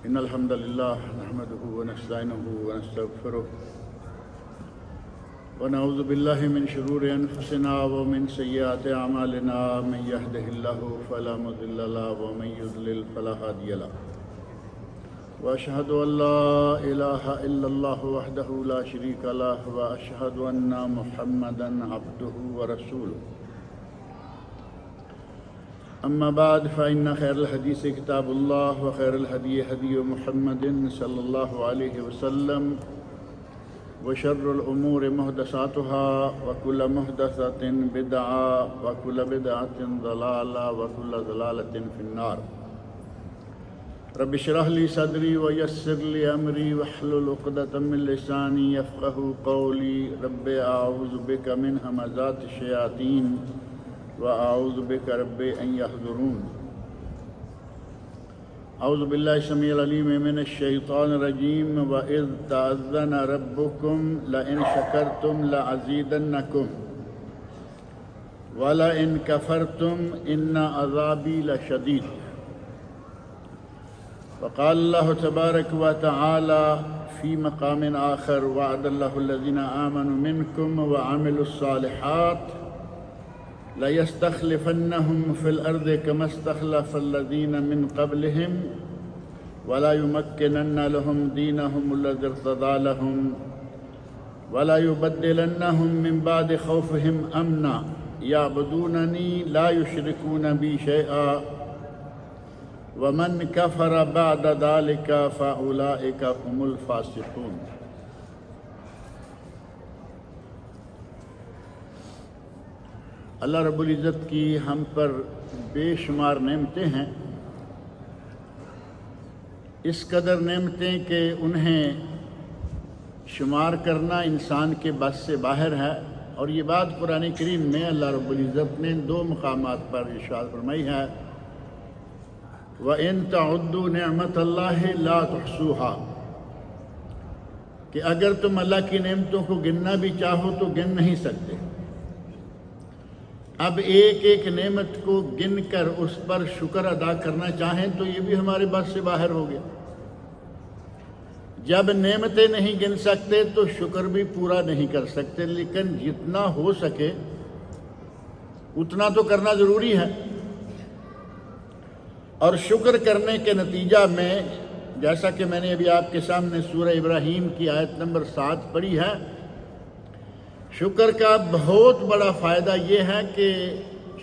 إن الحمد لله نحمده ونستعينه ونستغفره ونعوذ بالله من شرور أنفسنا ومن سيئات أعمالنا من يهده الله فلا مضل له ومن يضلل فلا هادي له وأشهد أن لا إله إلا الله وحده لا شريك له وأشهد أن محمدا عبده ورسوله أما بعد فإن خير الحديث كتاب الله وخير الهدي هدي محمد صلى الله عليه وسلم وشر الأمور محدثاتها وكل محدثة بدعة وكل بدعة ضلالة وكل ضلالة في النار رب اشرح لي صدري ويسر لي أمري واحلل عقدة من لساني يفقهوا قولي رب أعوذ بك من همزات الشياطين وأعوذ بك رب أن يحضرون أعوذ بالله السميع العليم من الشيطان الرجيم وإذ تأذن ربكم لئن شكرتم لأزيدنكم ولئن كفرتم إن عذابي لشديد وقال الله تبارك وتعالى في مقام آخر وعد الله الذين آمنوا منكم وعملوا الصالحات لَيَسْتَخْلِفَنَّهُمْ فِي الْأَرْضِ كَمَا اسْتَخْلَفَ الَّذِينَ مِنْ قَبْلِهِمْ وَلَا يُمَكِّنَنَّ لَهُمْ دِينَهُمُ الَّذِي ارْتَضَىٰ لَهُمْ وَلَا يُبَدِّلَنَّهُمْ مِنْ بَعْدِ خَوْفِهِمْ أَمْنًا يَعْبُدُونَنِي لَا يُشْرِكُونَ بِي شَيْئًا وَمَنْ كَفَرَ بَعْدَ ذَلِكَ فَأُولَٰئِكَ هُمُ الْفَاسِقُونَ۔ اللہ رب العزت کی ہم پر بے شمار نعمتیں ہیں، اس قدر نعمتیں کہ انہیں شمار کرنا انسان کے بس سے باہر ہے، اور یہ بات قرآن کریم میں اللہ رب العزت نے دو مقامات پر ارشاد فرمائی ہے وَإِن تَعُدُّوا نِعْمَةَ اللَّهِ لَا تُحْصُوهَا، کہ اگر تم اللہ کی نعمتوں کو گننا بھی چاہو تو گن نہیں سکتے۔ اب ایک ایک نعمت کو گن کر اس پر شکر ادا کرنا چاہیں تو یہ بھی ہمارے بس سے باہر ہو گیا۔ جب نعمتیں نہیں گن سکتے تو شکر بھی پورا نہیں کر سکتے، لیکن جتنا ہو سکے اتنا تو کرنا ضروری ہے۔ اور شکر کرنے کے نتیجہ میں جیسا کہ میں نے ابھی آپ کے سامنے سورہ ابراہیم کی آیت نمبر 7 پڑھی ہے، شکر کا بہت بڑا فائدہ یہ ہے کہ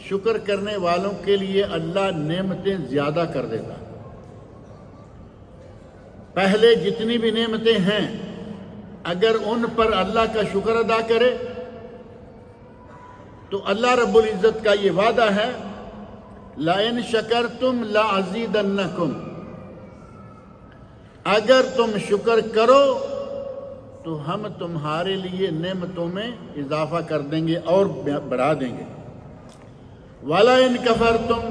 شکر کرنے والوں کے لیے اللہ نعمتیں زیادہ کر دیتا۔ پہلے جتنی بھی نعمتیں ہیں اگر ان پر اللہ کا شکر ادا کرے تو اللہ رب العزت کا یہ وعدہ ہے لَإِن شَكَرْتُمْ لَأَزِيدَنَّكُمْ، اگر تم شکر کرو تو ہم تمہارے لیے نعمتوں میں اضافہ کر دیں گے اور بڑھا دیں گے۔ وَلَئِن كَفَرْتُمْ،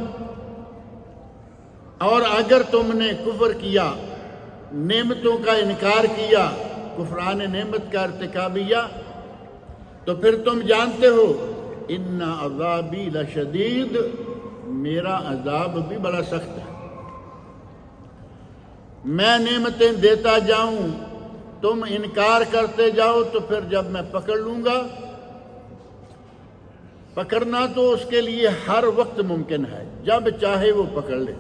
اور اگر تم نے کفر کیا، نعمتوں کا انکار کیا، کفران نعمت کا ارتکابیہ، تو پھر تم جانتے ہو إِنَّ عَذَابِي لَشَدِيدٌ، میرا عذاب بھی بڑا سخت ہے۔ میں نعمتیں دیتا جاؤں تم انکار کرتے جاؤ تو پھر جب میں پکڑ لوں گا، پکڑنا تو اس کے لیے ہر وقت ممکن ہے، جب چاہے وہ پکڑ لے،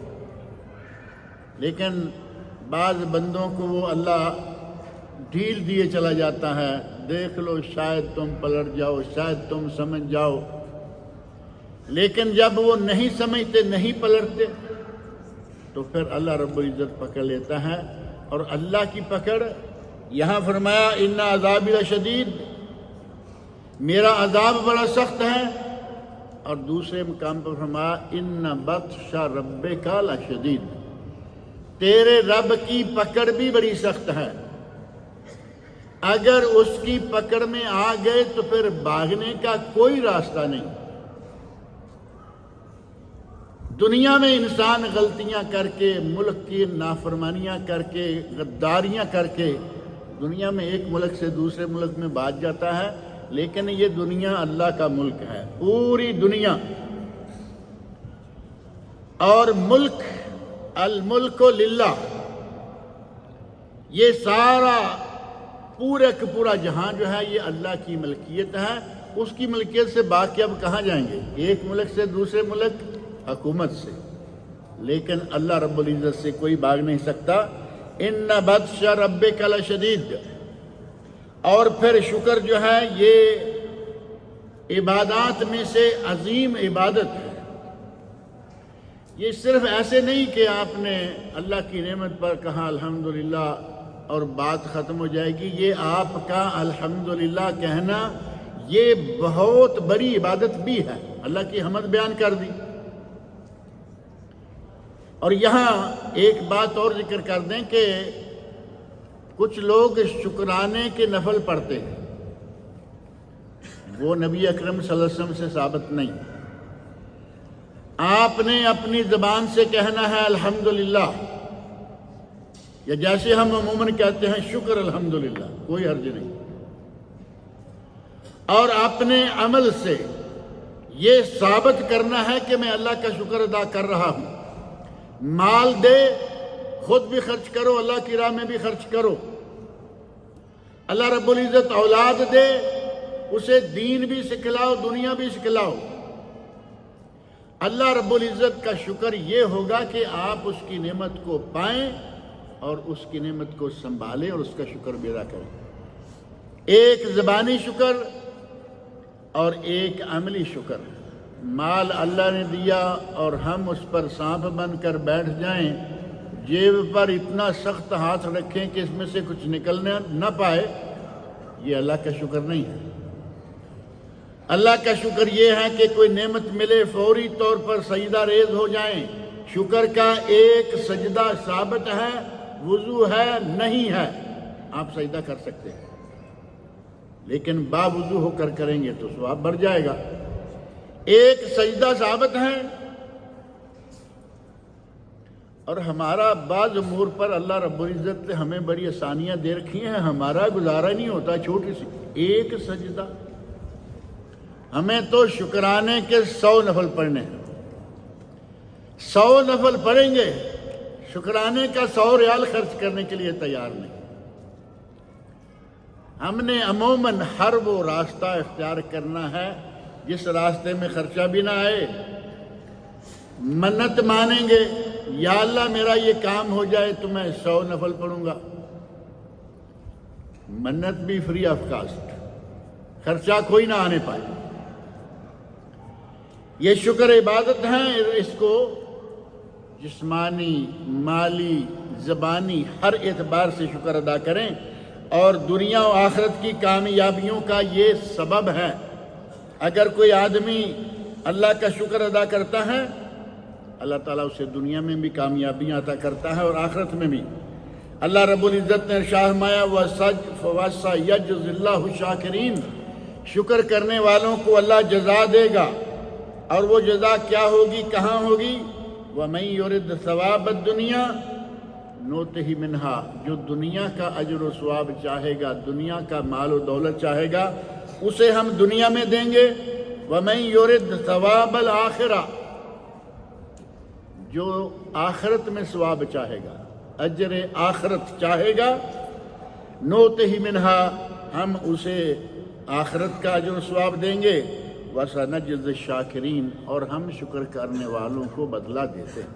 لیکن بعض بندوں کو وہ اللہ ڈھیل دیے چلا جاتا ہے، دیکھ لو شاید تم پلٹ جاؤ، شاید تم سمجھ جاؤ، لیکن جب وہ نہیں سمجھتے، نہیں پلٹتے تو پھر اللہ رب العزت پکڑ لیتا ہے۔ اور اللہ کی پکڑ یہاں فرمایا ان عذابی لشدید، میرا عذاب بڑا سخت ہے، اور دوسرے مقام پر فرمایا ان بطش ربک لشدید، تیرے رب کی پکڑ بھی بڑی سخت ہے، اگر اس کی پکڑ میں آ گئے تو پھر بھاگنے کا کوئی راستہ نہیں۔ دنیا میں انسان غلطیاں کر کے، ملک کی نافرمانیاں کر کے، غداریاں کر کے دنیا میں ایک ملک سے دوسرے ملک میں بھاگ جاتا ہے، لیکن یہ دنیا اللہ کا ملک ہے، پوری دنیا۔ اور ملک الملک للہ، یہ سارا پورا کا پورا جہاں جو ہے یہ اللہ کی ملکیت ہے. اس کی ملکیت سے باقی اب کہاں جائیں گے؟ ایک ملک سے دوسرے ملک، حکومت سے، لیکن اللہ رب العزت سے کوئی بھاگ نہیں سکتا. ان بطش ربک لشدید. اور پھر شکر جو ہے یہ عبادات میں سے عظیم عبادت ہے. یہ صرف ایسے نہیں کہ آپ نے اللہ کی نعمت پر کہا الحمدللہ اور بات ختم ہو جائے گی. یہ آپ کا الحمدللہ کہنا یہ بہت بڑی عبادت بھی ہے. اللہ کی حمد بیان کر دی. اور یہاں ایک بات اور ذکر کر دیں کہ کچھ لوگ شکرانے کے نفل پڑھتے ہیں، وہ نبی اکرم صلی اللہ علیہ وسلم سے ثابت نہیں. آپ نے اپنی زبان سے کہنا ہے الحمدللہ، یا جیسے ہم عموماً کہتے ہیں شکر الحمدللہ، کوئی حرج نہیں. اور اپنے عمل سے یہ ثابت کرنا ہے کہ میں اللہ کا شکر ادا کر رہا ہوں. مال دے، خود بھی خرچ کرو، اللہ کی راہ میں بھی خرچ کرو. اللہ رب العزت اولاد دے، اسے دین بھی سکھلاؤ، دنیا بھی سکھلاؤ. اللہ رب العزت کا شکر یہ ہوگا کہ آپ اس کی نعمت کو پائیں اور اس کی نعمت کو سنبھالیں اور اس کا شکر بھی ادا کریں. ایک زبانی شکر اور ایک عملی شکر. مال اللہ نے دیا اور ہم اس پر سانپ بن کر بیٹھ جائیں، جیب پر اتنا سخت ہاتھ رکھیں کہ اس میں سے کچھ نکلنے نہ پائے، یہ اللہ کا شکر نہیں ہے. اللہ کا شکر یہ ہے کہ کوئی نعمت ملے فوری طور پر سجدہ ریز ہو جائیں. شکر کا ایک سجدہ ثابت ہے، وضو ہے نہیں ہے، آپ سجدہ کر سکتے ہیں، لیکن باوضو ہو کر کریں گے تو ثواب بڑھ جائے گا. ایک سجدہ ثابت ہے. اور ہمارا بعض امور پر اللہ رب العزت نے ہمیں بڑی آسانیاں دے رکھی ہیں، ہمارا گزارا نہیں ہوتا. چھوٹی سی ایک سجدہ، ہمیں تو شکرانے کے 100 نفل پڑھنے ہیں. 100 نفل پڑھیں گے، شکرانے کا 100 ریال خرچ کرنے کے لیے تیار نہیں. ہم نے عموماً ہر وہ راستہ اختیار کرنا ہے جس راستے میں خرچہ بھی نہ آئے. منت مانیں گے، یا اللہ میرا یہ کام ہو جائے تو میں 100 نفل پڑھوں گا. منت بھی فری آف کاسٹ، خرچہ کوئی نہ آنے پائے. یہ شکر عبادت ہیں. اس کو جسمانی، مالی، زبانی ہر اعتبار سے شکر ادا کریں، اور دنیا و آخرت کی کامیابیوں کا یہ سبب ہے. اگر کوئی آدمی اللہ کا شکر ادا کرتا ہے، اللہ تعالیٰ اسے دنیا میں بھی کامیابیاں عطا کرتا ہے اور آخرت میں بھی. اللہ رب العزت نے ارشاد فرمایا وَسَيَجْزِي اللَّهُ الشَّاكِرِينَ. شکر کرنے والوں کو اللہ جزا دے گا. اور وہ جزا کیا ہوگی، کہاں ہوگی؟ وَمَن يُرِدْ ثَوَابَ الدُّنْيَا نُؤْتِهِ مِنْهَا. جو دنیا کا اجر و ثواب چاہے گا، دنیا کا مال و دولت چاہے گا، اسے ہم دنیا میں دیں گے. وَمَن يُرِدْ ثَوَابَ الْآخِرَةِ. جو آخرت میں ثواب چاہے گا، اجر آخرت چاہے گا، نُؤْتِهِ مِنْهَا، ہم اسے آخرت کا اجر و ثواب دیں گے. وَسَنَجْزِي الشَّاكِرِينَ. اور ہم شکر کرنے والوں کو بدلہ دیتے ہیں.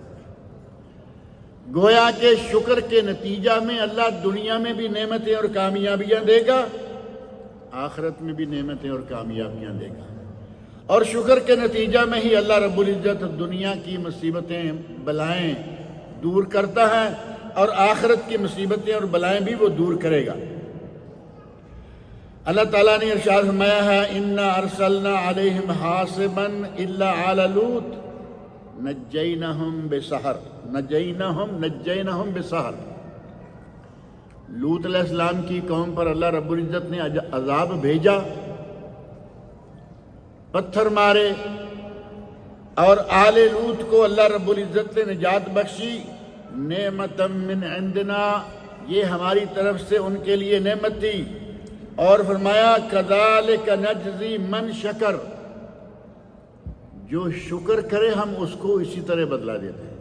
گویا کہ شکر کے نتیجہ میں اللہ دنیا میں بھی نعمتیں اور کامیابیاں دے گا، آخرت میں بھی نعمتیں اور کامیابیاں دے گا. اور شکر کے نتیجہ میں ہی اللہ رب العزت دنیا کی مصیبتیں، بلائیں دور کرتا ہے، اور آخرت کی مصیبتیں اور بلائیں بھی وہ دور کرے گا. اللہ تعالیٰ نے ارشاد فرمایا ہے اِنَّا أَرْسَلْنَا عَلَيْهِمْ حَاصِبًا إِلَّا عَلَى لُوطٍ نجینہم بسحر. لوط علیہ السلام کی قوم پر اللہ رب العزت نے عذاب بھیجا، پتھر مارے، اور آل لوط کو اللہ رب العزت نے نجات بخشی. نعمتا من عندنا، یہ ہماری طرف سے ان کے لیے نعمت تھی. اور فرمایا کذالک نجزی من شکر. جو شکر کرے ہم اس کو اسی طرح بدلا دیتے ہیں.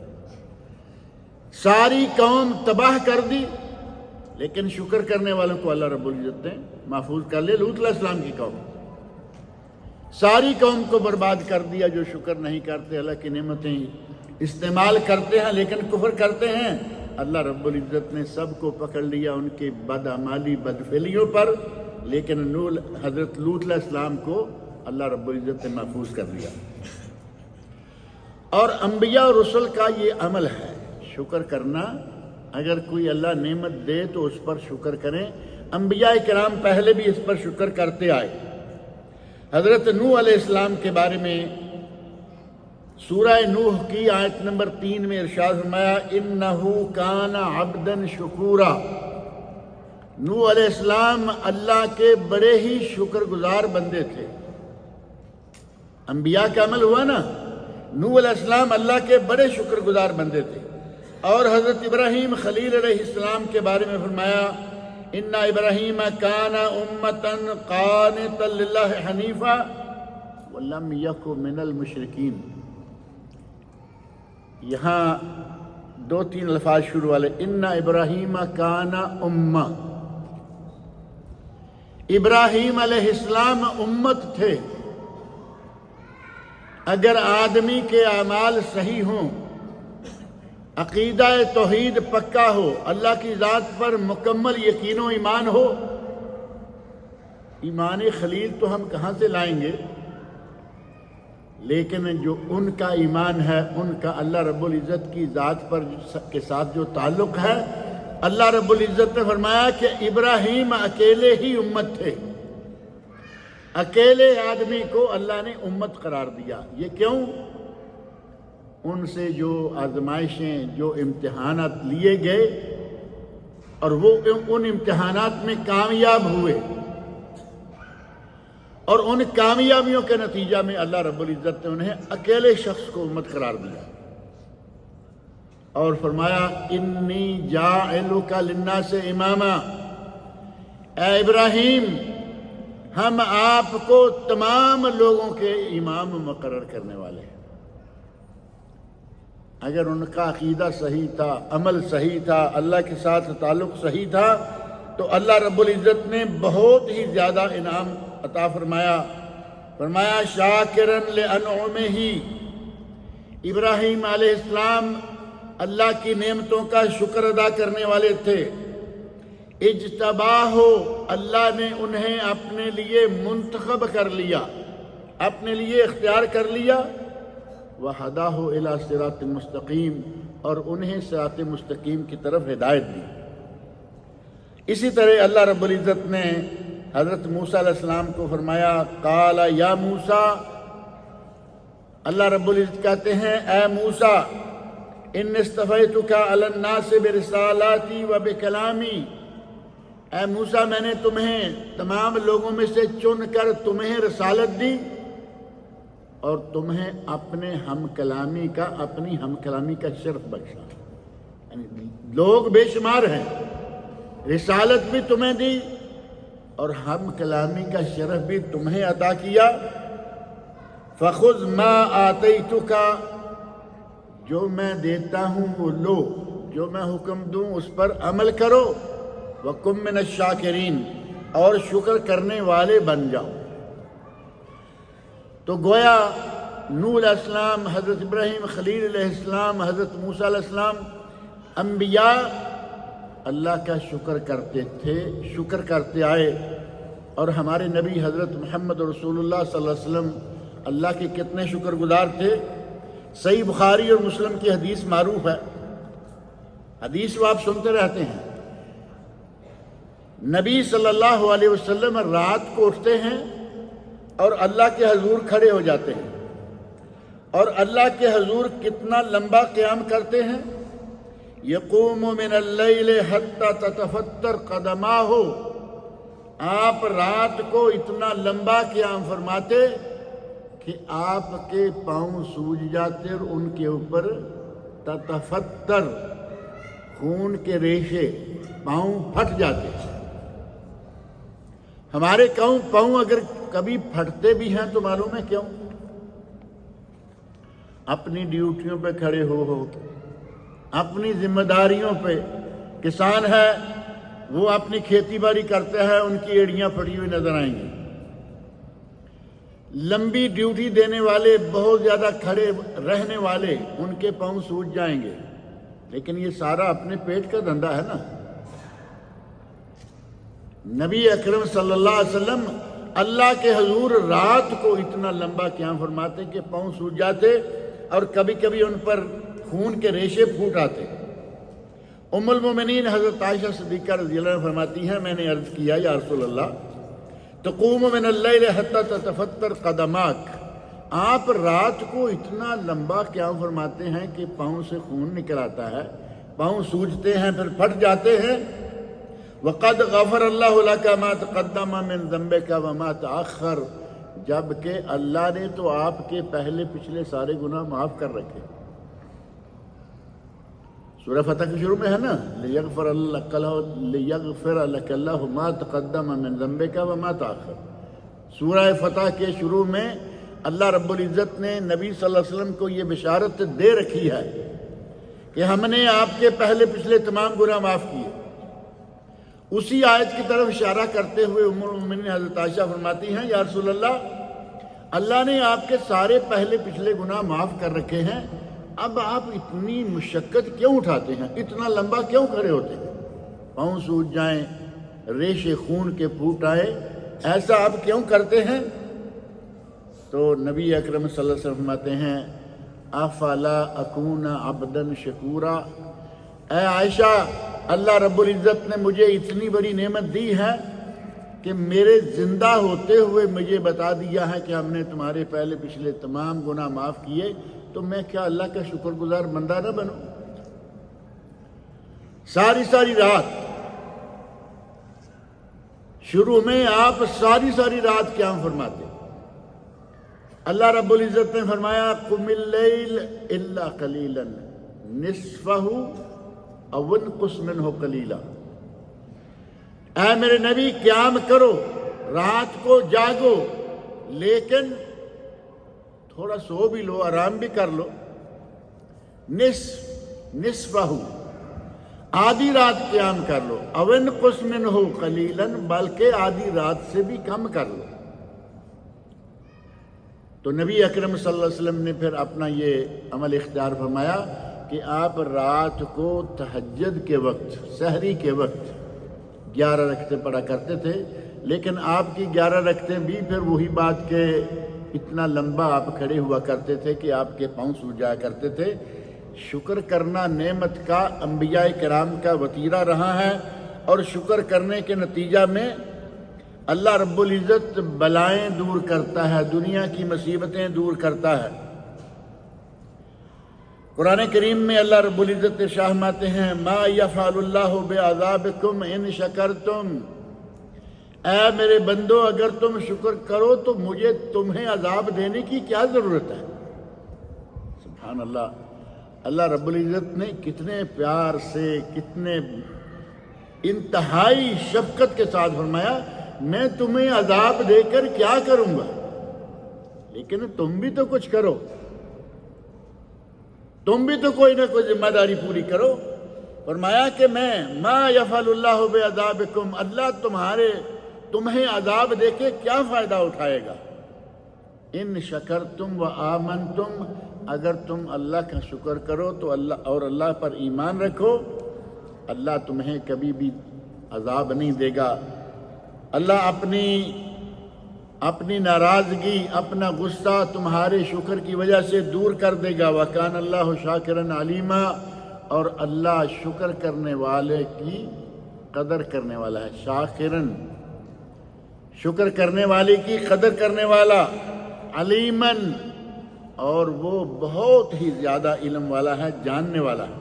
ساری قوم تباہ کر دی، لیکن شکر کرنے والوں کو اللہ رب العزت نے محفوظ کر لیا۔ لوط علیہ السلام کی قوم، ساری قوم کو برباد کر دیا جو شکر نہیں کرتے، اللہ کی نعمتیں استعمال کرتے ہیں لیکن کفر کرتے ہیں۔ اللہ رب العزت نے سب کو پکڑ لیا ان کے بدعمالی بدفعلیوں پر، لیکن حضرت لوط علیہ السلام کو اللہ رب العزت نے محفوظ کر لیا۔ اور انبیاء اور رسل کا یہ عمل ہے شکر کرنا۔ اگر کوئی اللہ نعمت دے تو اس پر شکر کریں۔ انبیاء کرام پہلے بھی اس پر شکر کرتے آئے۔ حضرت نوح علیہ السلام کے بارے میں سورہ نوح کی آیت نمبر 3 میں ارشاد فرمایا، انہ کان عبدا شکورا۔ نوح علیہ السلام اللہ کے بڑے ہی شکر گزار بندے تھے۔ انبیاء کا عمل ہوا نا، نوح علیہ السلام اللہ کے بڑے شکر گزار بندے تھے۔ اور حضرت ابراہیم خلیل علیہ السلام کے بارے میں فرمایا، ان ابراہیم کان امتا قانتا للہ حنیفا ولم یک من المشرکین۔ یہاں 2-3 الفاظ شروع والے، ان ابراہیم کان امہ، ابراہیم علیہ السلام امت تھے۔ اگر آدمی کے اعمال صحیح ہوں، عقیدہ توحید پکا ہو، اللہ کی ذات پر مکمل یقین و ایمان ہو، ایمان خلیل تو ہم کہاں سے لائیں گے؟ لیکن جو ان کا ایمان ہے، ان کا اللہ رب العزت کی ذات پر کے ساتھ جو تعلق ہے، اللہ رب العزت نے فرمایا کہ ابراہیم اکیلے ہی امت تھے۔ اکیلے آدمی کو اللہ نے امت قرار دیا۔ یہ کیوں؟ ان سے جو آزمائشیں، جو امتحانات لیے گئے اور وہ ان امتحانات میں کامیاب ہوئے، اور ان کامیابیوں کے نتیجہ میں اللہ رب العزت نے انہیں اکیلے شخص کو امت قرار دیا اور فرمایا، انی جاعلک للناس اماما، اے ابراہیم ہم آپ کو تمام لوگوں کے امام مقرر کرنے والے ہیں۔ اگر ان کا عقیدہ صحیح تھا، عمل صحیح تھا، اللہ کے ساتھ تعلق صحیح تھا، تو اللہ رب العزت نے بہت ہی زیادہ انعام عطا فرمایا شاکرن لانعمہ۔ ابراہیم علیہ السلام اللہ کی نعمتوں کا شکر ادا کرنے والے تھے۔ اجتباہ، اللہ نے انہیں اپنے لیے منتخب کر لیا، اپنے لیے اختیار کر لیا۔ وہداہ الی صراط مستقیم، اور انہیں صراط مستقیم کی طرف ہدایت دی۔ اسی طرح اللہ رب العزت نے حضرت موسیٰ علیہ السلام کو فرمایا، قال یا موسیٰ، اللہ رب العزت کہتے ہیں اے موسیٰ، ان اصطفیتک علی الناس برسالاتی و بکلامی، اے موسیٰ میں نے تمہیں تمام لوگوں میں سے چن کر تمہیں رسالت دی اور تمہیں اپنے ہم کلامی کا، اپنی ہم کلامی کا شرف بخشا۔ یعنی لوگ بے شمار ہیں، رسالت بھی تمہیں دی اور ہم کلامی کا شرف بھی تمہیں عطا کیا۔ فخذ ما آتیتک، جو میں دیتا ہوں وہ لو، جو میں حکم دوں اس پر عمل کرو۔ وَكُن مِّنَ الشَّاكِرِينَ، اور شکر کرنے والے بن جاؤ۔ تو گویا نوح علیہ السلام، حضرت ابراہیم خلیل علیہ السلام، حضرت موسیٰ علیہ السلام، انبیاء اللہ کا شکر کرتے تھے، شکر کرتے آئے۔ اور ہمارے نبی حضرت محمد رسول اللہ صلی اللہ علیہ وسلم اللہ کے کتنے شکر گزار تھے۔ صحیح بخاری اور مسلم کی حدیث معروف ہے، حدیث وہ آپ سنتے رہتے ہیں۔ نبی صلی اللہ علیہ وسلم رات کو اٹھتے ہیں اور اللہ کے حضور کھڑے ہو جاتے ہیں، اور اللہ کے حضور کتنا لمبا قیام کرتے ہیں، یقوم من اللیل حتی تتفتر قدماہ، آپ رات کو اتنا لمبا قیام فرماتے کہ آپ کے پاؤں سوج جاتے اور ان کے اوپر تتفتر، خون کے ریشے، پاؤں پھٹ جاتے۔ ہمارے پاؤں اگر کبھی پھٹتے بھی ہیں تو معلوم ہے کیوں؟ اپنی ڈیوٹیوں پہ کھڑے ہو اپنی ذمہ داریوں پہ، کسان ہے وہ اپنی کھیتی باڑی کرتے ہیں، ان کی ایڑیاں پھٹی ہوئی نظر آئیں گی۔ لمبی ڈیوٹی دینے والے، بہت زیادہ کھڑے رہنے والے، ان کے پاؤں سوج جائیں گے، لیکن یہ سارا اپنے پیٹ کا دھندا ہے نا۔ نبی اکرم صلی اللہ علیہ وسلم اللہ کے حضور رات کو اتنا لمبا قیام فرماتے کہ پاؤں سوج جاتے اور کبھی کبھی ان پر خون کے ریشے پھوٹ آتے۔ ام المومنین حضرت عائشہ صدیقہ رضی اللہ عنہ فرماتی ہیں، میں نے عرض کیا یا رسول اللہ، تقوم من اللیل حتی تتفطر قدماک، آپ رات کو اتنا لمبا قیام فرماتے ہیں کہ پاؤں سے خون نکل آتا ہے، پاؤں سوجتے ہیں پھر پھٹ جاتے ہیں۔ وقد غفر اللہ لک ما تقدم من ذنبک وما تأخر، جبکہ اللہ نے تو آپ کے پہلے پچھلے سارے گناہ معاف کر رکھے۔ سورہ فتح کے شروع میں ہے نا، لیغفر لک اللہ ما تقدم من ذنبک وما تأخر۔ سورہ فتح کے شروع میں اللہ رب العزت نے نبی صلی اللہ علیہ وسلم کو یہ بشارت دے رکھی ہے کہ ہم نے آپ کے پہلے پچھلے تمام گناہ معاف کیے۔ اسی آیت کی طرف اشارہ کرتے ہوئے ام المومنین حضرت عائشہ فرماتی ہیں، یا رسول اللہ نے آپ کے سارے پہلے پچھلے گناہ معاف کر رکھے ہیں، اب آپ اتنی مشقت کیوں اٹھاتے ہیں، اتنا لمبا کیوں کھڑے ہوتے ہیں، پاؤں سوج جائیں، ریشے خون کے پھوٹ آئے، ایسا آپ کیوں کرتے ہیں؟ تو نبی اکرم صلی اللہ علیہ وسلم فرماتے ہیں، افلا اکون عبدا شکورا، اے عائشہ، اللہ رب العزت نے مجھے اتنی بڑی نعمت دی ہے کہ میرے زندہ ہوتے ہوئے مجھے بتا دیا ہے کہ ہم نے تمہارے پہلے پچھلے تمام گناہ معاف کیے، تو میں کیا اللہ کا شکر گزار بندہ نہ بنوں؟ ساری رات، شروع میں آپ ساری رات قیام فرماتے۔ اللہ رب العزت نے فرمایا، قم اللیل الا قلیلا نصفہ او انقص منہ قلیلا، اے میرے نبی قیام کرو، رات کو جاگو، لیکن تھوڑا سو بھی لو، آرام بھی کر لو۔ نصفہ، آدھی رات قیام کر لو، او انقص منہ قلیلا، بلکہ آدھی رات سے بھی کم کر لو۔ تو نبی اکرم صلی اللہ علیہ وسلم نے پھر اپنا یہ عمل اختیار فرمایا کہ آپ رات کو تہجد کے وقت، سحری کے وقت 11 رکعتیں پڑھا کرتے تھے، لیکن آپ کی 11 رکعتیں بھی پھر وہی بات کہ اتنا لمبا آپ کھڑے ہوا کرتے تھے کہ آپ کے پاؤں سوج جایا کرتے تھے۔ شکر کرنا نعمت کا انبیاء کرام کا وتیرہ رہا ہے، اور شکر کرنے کے نتیجہ میں اللہ رب العزت بلائیں دور کرتا ہے، دنیا کی مصیبتیں دور کرتا ہے۔ قرآن کریم میں اللہ رب العزت ارشاد فرماتے ہیں، ما یفعل اللہ بعذابکم ان شکرتم، اے میرے بندو اگر تم شکر کرو تو مجھے تمہیں عذاب دینے کی کیا ضرورت ہے؟ سبحان اللہ، اللہ رب العزت نے کتنے پیار سے، کتنے انتہائی شفقت کے ساتھ فرمایا، میں تمہیں عذاب دے کر کیا کروں گا، لیکن تم بھی تو کچھ کرو، تم بھی تو کوئی نہ کوئی ذمہ داری پوری کرو۔ فرمایا کہ میں ما یفعل اللہ بعذابکم، اللہ تمہیں عذاب دے کے کیا فائدہ اٹھائے گا؟ ان شکرتم و آمنتم، اگر تم اللہ کا شکر کرو تو اللہ پر ایمان رکھو، اللہ تمہیں کبھی بھی عذاب نہیں دے گا۔ اللہ اپنی ناراضگی، اپنا غصہ تمہارے شکر کی وجہ سے دور کر دے گا۔ وَكَانَ اللَّهُ شَاكِرًا عَلِيمًا، اور اللہ شکر کرنے والے کی قدر کرنے والا ہے۔ شاکرن، شکر کرنے والے کی قدر کرنے والا، علیمن، اور وہ بہت ہی زیادہ علم والا ہے، جاننے والا ہے۔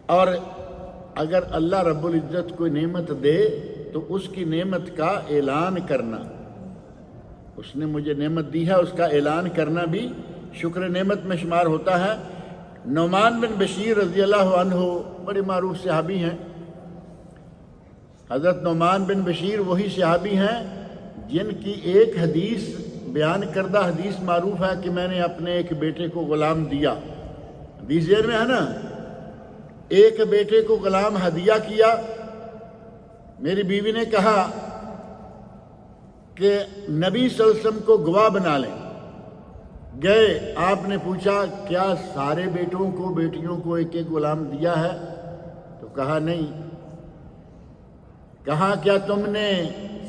اور اگر اللہ رب العزت کوئی نعمت دے تو اس کی نعمت کا اعلان کرنا، اس نے مجھے نعمت دی ہے، اس کا اعلان کرنا بھی شکر نعمت میں شمار ہوتا ہے۔ نعمان بن بشیر رضی اللہ عنہ بڑے معروف صحابی ہیں۔ حضرت نعمان بن بشیر وہی صحابی ہیں جن کی ایک حدیث، بیان کردہ حدیث معروف ہے کہ میں نے اپنے ایک بیٹے کو غلام دیا۔ حدیث ذہن میں ہے نا، ایک بیٹے کو غلام ہدیہ کیا. میری بیوی نے کہا کہ نبی صلی اللہ علیہ وسلم کو گواہ بنا لیں. گئے, آپ نے پوچھا کیا سارے بیٹوں کو بیٹیوں کو ایک ایک غلام دیا ہے؟ تو کہا نہیں. کہا کیا تم نے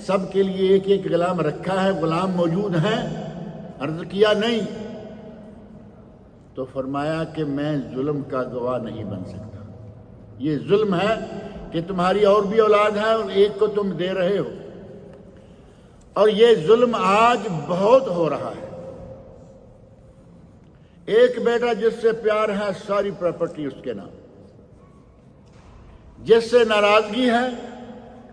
سب کے لیے ایک ایک غلام رکھا ہے, غلام موجود ہیں؟ عرض کیا نہیں. تو فرمایا کہ میں ظلم کا گواہ نہیں بن سکتا. یہ ظلم ہے کہ تمہاری اور بھی اولاد ہے اور ایک کو تم دے رہے ہو, اور یہ ظلم آج بہت ہو رہا ہے. ایک بیٹا جس سے پیار ہے ساری پراپرٹی اس کے نام, جس سے ناراضگی ہے.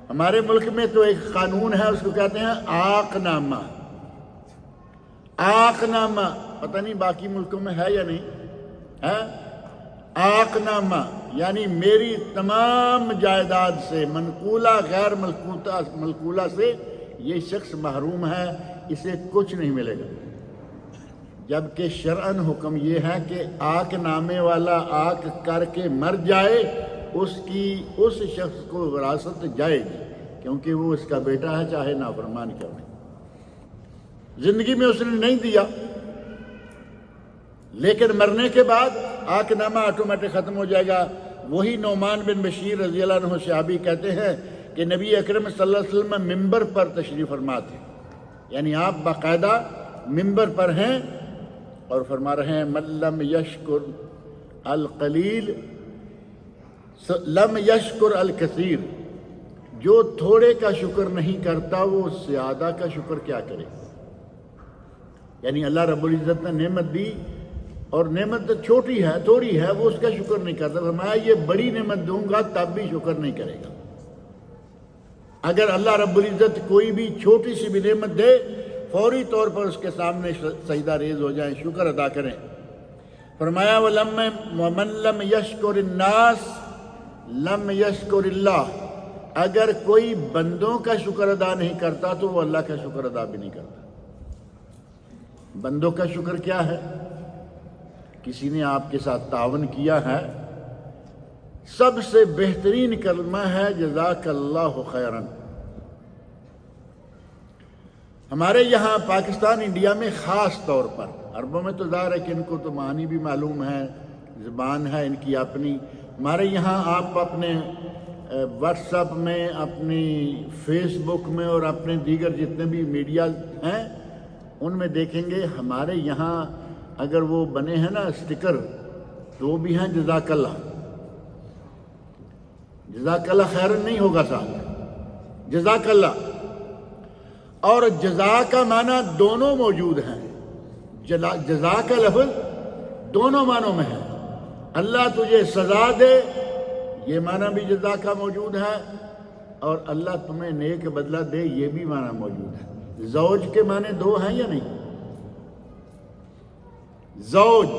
ہمارے ملک میں تو ایک قانون ہے, اس کو کہتے ہیں عاق نامہ. عاق نامہ پتہ نہیں باقی ملکوں میں ہے یا نہیں ہے. عاق نامہ یعنی میری تمام جائیداد سے, منقولہ غیر منقولہ سے یہ شخص محروم ہے, اسے کچھ نہیں ملے گا. جبکہ شرعاً حکم یہ ہے کہ عاق نامے والا عاق کر کے مر جائے, اس شخص کو وراثت جائے گی, کیونکہ وہ اس کا بیٹا ہے چاہے نافرمان کیوں نہیں. زندگی میں اس نے نہیں دیا, لیکن مرنے کے بعد عاق نامہ آٹومیٹک ختم ہو جائے گا. وہی نعمان بن بشیر رضی اللہ عنہ صحابی کہتے ہیں کہ نبی اکرم صلی اللہ علیہ وسلم ممبر پر تشریف فرما تھے, یعنی آپ باقاعدہ ممبر پر ہیں اور فرما رہے ہیں من لم یشکر القلیل لم یشکر الکثیر. جو تھوڑے کا شکر نہیں کرتا وہ زیادہ کا شکر کیا کرے. یعنی اللہ رب العزت نے نعمت دی اور نعمت چھوٹی ہے, تھوڑی ہے, وہ اس کا شکر نہیں کرتا. فرمایا یہ بڑی نعمت دوں گا تب بھی شکر نہیں کرے گا. اگر اللہ رب العزت کوئی بھی چھوٹی سی بھی نعمت دے, فوری طور پر اس کے سامنے سجدہ ریز ہو جائیں, شکر ادا کریں. فرمایا وَمَن لَمْ يَشْكُرِ النَّاسِ لَمْ يَشْكُرِ اللَّهِ. اگر کوئی بندوں کا شکر ادا نہیں کرتا تو وہ اللہ کا شکر ادا بھی نہیں کرتا. بندوں کا شکر کیا ہے؟ کسی نے آپ کے ساتھ تعاون کیا ہے, سب سے بہترین کلمہ ہے جزاک اللہ خیراً. ہمارے یہاں پاکستان انڈیا میں خاص طور پر, عربوں میں تو ظاہر ہے کہ ان کو تو معنی بھی معلوم ہے, زبان ہے ان کی اپنی. ہمارے یہاں آپ اپنے واٹس ایپ میں, اپنی فیس بک میں اور اپنے دیگر جتنے بھی میڈیا ہیں ان میں دیکھیں گے ہمارے یہاں اگر وہ بنے ہیں نا اسٹیکر, تو وہ بھی ہیں جزاک اللہ. جزاک اللہ خیر نہیں ہوگا صاحب, جزاک اللہ. اور جزا کا معنی دونوں موجود ہیں. جزا کا لفظ دونوں معنوں میں ہے. اللہ تجھے سزا دے, یہ معنی بھی جزا کا موجود ہے, اور اللہ تمہیں نیک بدلہ دے, یہ بھی معنی موجود ہے. زوج کے معنی دو ہیں یا نہیں؟ زوج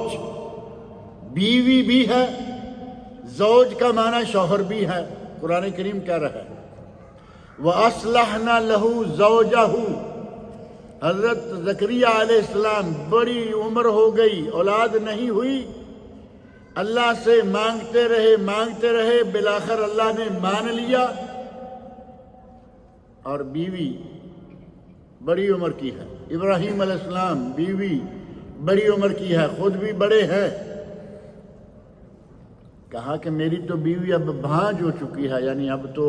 بیوی بھی ہے, زوج کا معنی شوہر بھی ہے. قرآن کریم کہہ رہا ہے وَأَصْلَحْنَا لَهُ زَوْجَهُ. حضرت زکریا علیہ السلام بڑی عمر ہو گئی, اولاد نہیں ہوئی, اللہ سے مانگتے رہے, بالآخر اللہ نے مان لیا, اور بیوی بڑی عمر کی ہے. ابراہیم علیہ السلام بیوی بڑی عمر کی ہے, خود بھی بڑے ہیں. کہا کہ میری تو بیوی اب بھانج ہو چکی ہے, یعنی اب تو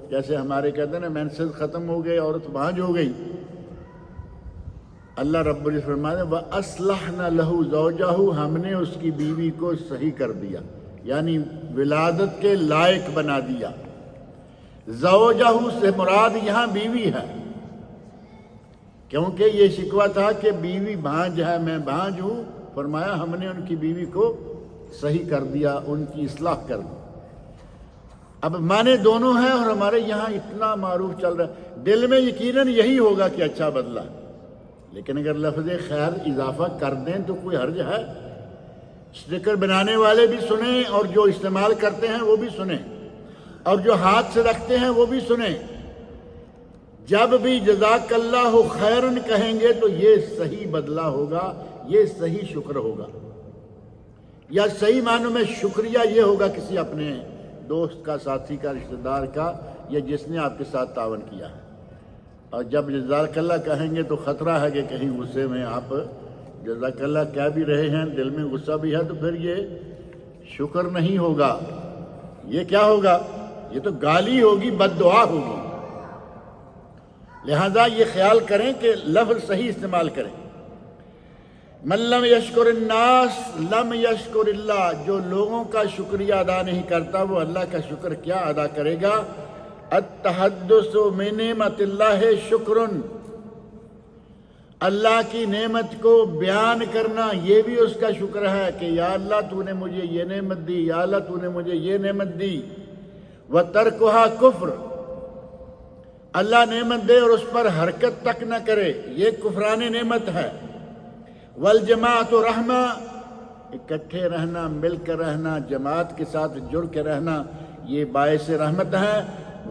جیسے ہمارے کہتے ہیں نا مینسز ختم ہو گئے, عورت بھانج ہو گئی. اللہ رب العزت فرماتے ہیں وَأَصْلَحْنَا لَهُ زَوْجَهُ. ہم نے اس کی بیوی کو صحیح کر دیا, یعنی ولادت کے لائق بنا دیا. زوجہ سے مراد یہاں بیوی ہے, کیونکہ یہ شکوہ تھا کہ بیوی بھانج ہے, میں بھانج ہوں. فرمایا ہم نے ان کی بیوی کو صحیح کر دیا, ان کی اصلاح کر دی. اب معنی دونوں ہیں, اور ہمارے یہاں اتنا معروف چل رہا ہے, دل میں یقیناً یہی ہوگا کہ اچھا بدلہ, لیکن اگر لفظ خیر اضافہ کر دیں تو کوئی حرج ہے؟ اسٹیکر بنانے والے بھی سنیں, اور جو استعمال کرتے ہیں وہ بھی سنیں, اور جو ہاتھ سے رکھتے ہیں وہ بھی سنیں. جب بھی جزاک اللہ خیرن کہیں گے تو یہ صحیح بدلہ ہوگا, یہ صحیح شکر ہوگا. یا صحیح معنوں میں شکریہ یہ ہوگا کسی اپنے دوست کا، ساتھی کا، رشتہ دار کا، یا جس نے آپ کے ساتھ تعاون کیا ہے۔ اور جب جزاک اللہ کہیں گے تو خطرہ ہے کہ کہیں غصے میں آپ جزاک اللہ کہہ بھی رہے ہیں، دل میں غصہ بھی ہے، تو پھر یہ شکر نہیں ہوگا، یہ کیا ہوگا؟ یہ تو گالی ہوگی، بد دعا ہوگی۔ لہذا یہ خیال کریں کہ لفظ صحیح استعمال کریں۔ من لم یشکر الناس لم یشکر اللہ، جو لوگوں کا شکریہ ادا نہیں کرتا وہ اللہ کا شکر کیا ادا کرے گا؟ التحدث من نعمت اللہ شکر، اللہ کی نعمت کو بیان کرنا یہ بھی اس کا شکر ہے کہ یا اللہ تو نے مجھے یہ نعمت دی، یا اللہ تو نے مجھے یہ نعمت دی۔ وَتَرْكُهَا کفر، اللہ نعمت دے اور اس پر حرکت تک نہ کرے، یہ کفران نعمت ہے۔ والجماعت رحمہ، اکٹھے رہنا، مل کر رہنا، جماعت کے ساتھ جڑ کے رہنا، یہ باعث رحمت ہے۔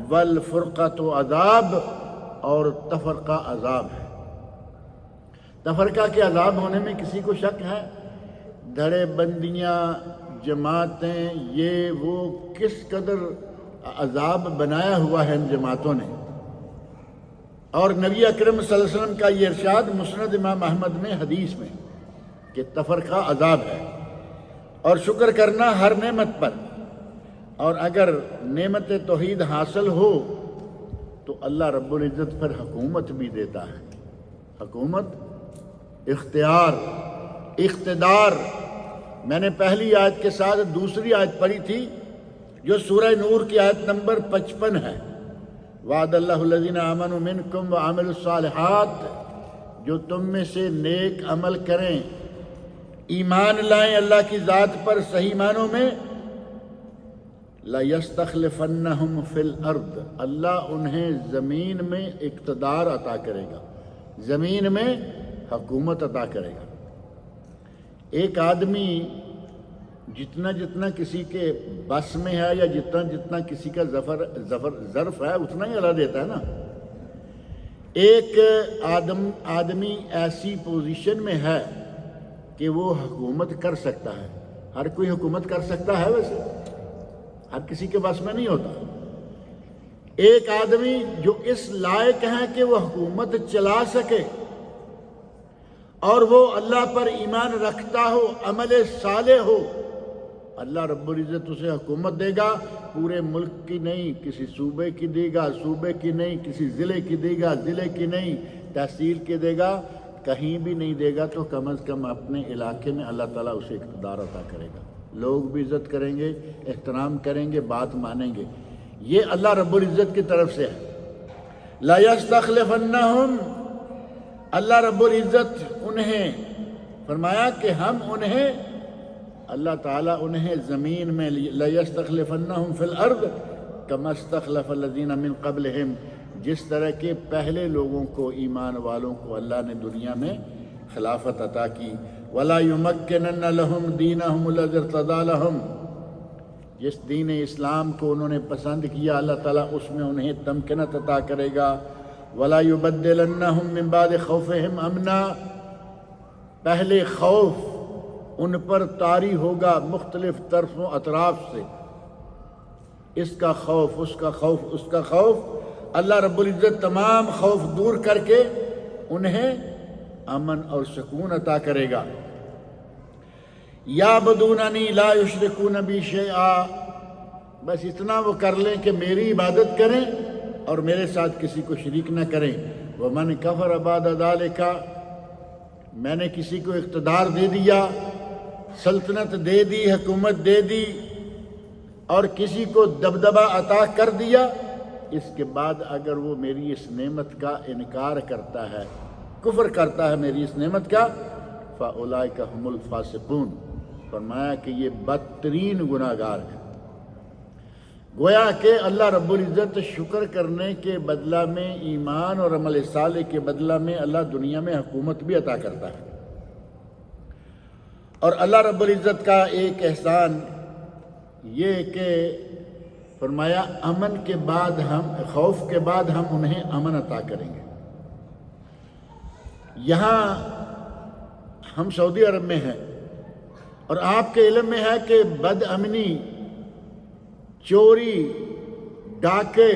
والفرقۃ عذاب، اور تفرقہ عذاب ہے۔ تفرقہ کے عذاب ہونے میں کسی کو شک ہے؟ دھڑے بندیاں، جماعتیں، یہ وہ کس قدر عذاب بنایا ہوا ہے ان جماعتوں نے۔ اور نبی اکرم صلی اللہ علیہ وسلم کا یہ ارشاد مسند امام احمد میں حدیث میں کہ تفرقہ عذاب ہے، اور شکر کرنا ہر نعمت پر۔ اور اگر نعمت توحید حاصل ہو تو اللہ رب العزت پر حکومت بھی دیتا ہے، حکومت، اختیار، اقتدار۔ میں نے پہلی آیت کے ساتھ دوسری آیت پڑھی تھی جو سورہ نور کی آیت نمبر 55 ہے۔ وعد اللہ الذین آمنوا منکم وعملوا الصالحات، جو تم میں سے نیک عمل کریں، ایمان لائیں اللہ کی ذات پر صحیح معنوں میں، لَيَسْتَخْلِفَنَّهُمْ فِي الْأَرْضِ، اللہ انہیں زمین میں اقتدار عطا کرے گا، زمین میں حکومت عطا کرے گا۔ ایک آدمی جتنا جتنا کسی کے بس میں ہے یا جتنا جتنا کسی کا ظرف ہے اتنا ہی اللہ دیتا ہے نا۔ ایک آدمی ایسی پوزیشن میں ہے کہ وہ حکومت کر سکتا ہے، ہر کوئی حکومت کر سکتا ہے، ویسے ہر کسی کے بس میں نہیں ہوتا۔ ایک آدمی جو اس لائق ہے کہ وہ حکومت چلا سکے اور وہ اللہ پر ایمان رکھتا ہو، عمل صالح ہو، اللہ رب العزت اسے حکومت دے گا، پورے ملک کی نہیں، کسی صوبے کی دے گا، صوبے کی نہیں، کسی ضلع کی دے گا، ضلع کی نہیں، تحصیل کی دے گا، کہیں بھی نہیں دے گا تو کم از کم اپنے علاقے میں اللہ تعالیٰ اسے اقتدار عطا کرے گا، لوگ بھی عزت کریں گے، احترام کریں گے، بات مانیں گے۔ یہ اللہ رب العزت کی طرف سے ہے۔ لا یستخلفنہم، اللہ رب العزت انہیں فرمایا کہ ہم انہیں، اللہ تعالیٰ انہیں زمین میں لَيَسْتَخْلِفَنَّهُمْ فِي الْأَرْضِ كَمَا اسْتَخْلَفَ الَّذِينَ مِنْ قَبْلِهِمْ، جس طرح کے پہلے لوگوں کو، ایمان والوں کو اللہ نے دنیا میں خلافت عطا کی۔ وَلَا يُمَكِّنَنَّ لَهُمْ دِينَهُمُ الَّذِي ارْتَضَىٰ لَهُمْ، جس دین اسلام کو انہوں نے پسند کیا اللہ تعالیٰ اس میں انہیں تمکنت عطا کرے گا۔ وَلَا يُبَدِّلَنَّهُمْ مِنْ بَعْدِ خَوْفِهِمْ أَمْنًا، پہلے خوف ان پر طاری ہوگا مختلف طرف و اطراف سے، اس کا خوف، اس کا خوف، اس کا خوف، اللہ رب العزت تمام خوف دور کر کے انہیں امن اور سکون عطا کرے گا۔ یعبدوننی لا یشرکون بی شیئا، بس اتنا وہ کر لیں کہ میری عبادت کریں اور میرے ساتھ کسی کو شریک نہ کریں۔ ومن کفر بعد ذلک، میں نے کسی کو اقتدار دے دیا، سلطنت دے دی، حکومت دے دی، اور کسی کو دبدبہ عطا کر دیا، اس کے بعد اگر وہ میری اس نعمت کا انکار کرتا ہے، کفر کرتا ہے میری اس نعمت کا، فَأُولَئِكَ هُمُ الْفَاسِقُونَ، فرمایا کہ یہ بدترین گناہ گار ہیں۔ گویا کہ اللہ رب العزت شکر کرنے کے بدلہ میں، ایمان اور عمل صالح کے بدلہ میں اللہ دنیا میں حکومت بھی عطا کرتا ہے۔ اور اللہ رب العزت کا ایک احسان یہ کہ فرمایا امن کے بعد ہم، خوف کے بعد ہم انہیں امن عطا کریں گے۔ یہاں ہم سعودی عرب میں ہیں اور آپ کے علم میں ہے کہ بد امنی، چوری، ڈاکے،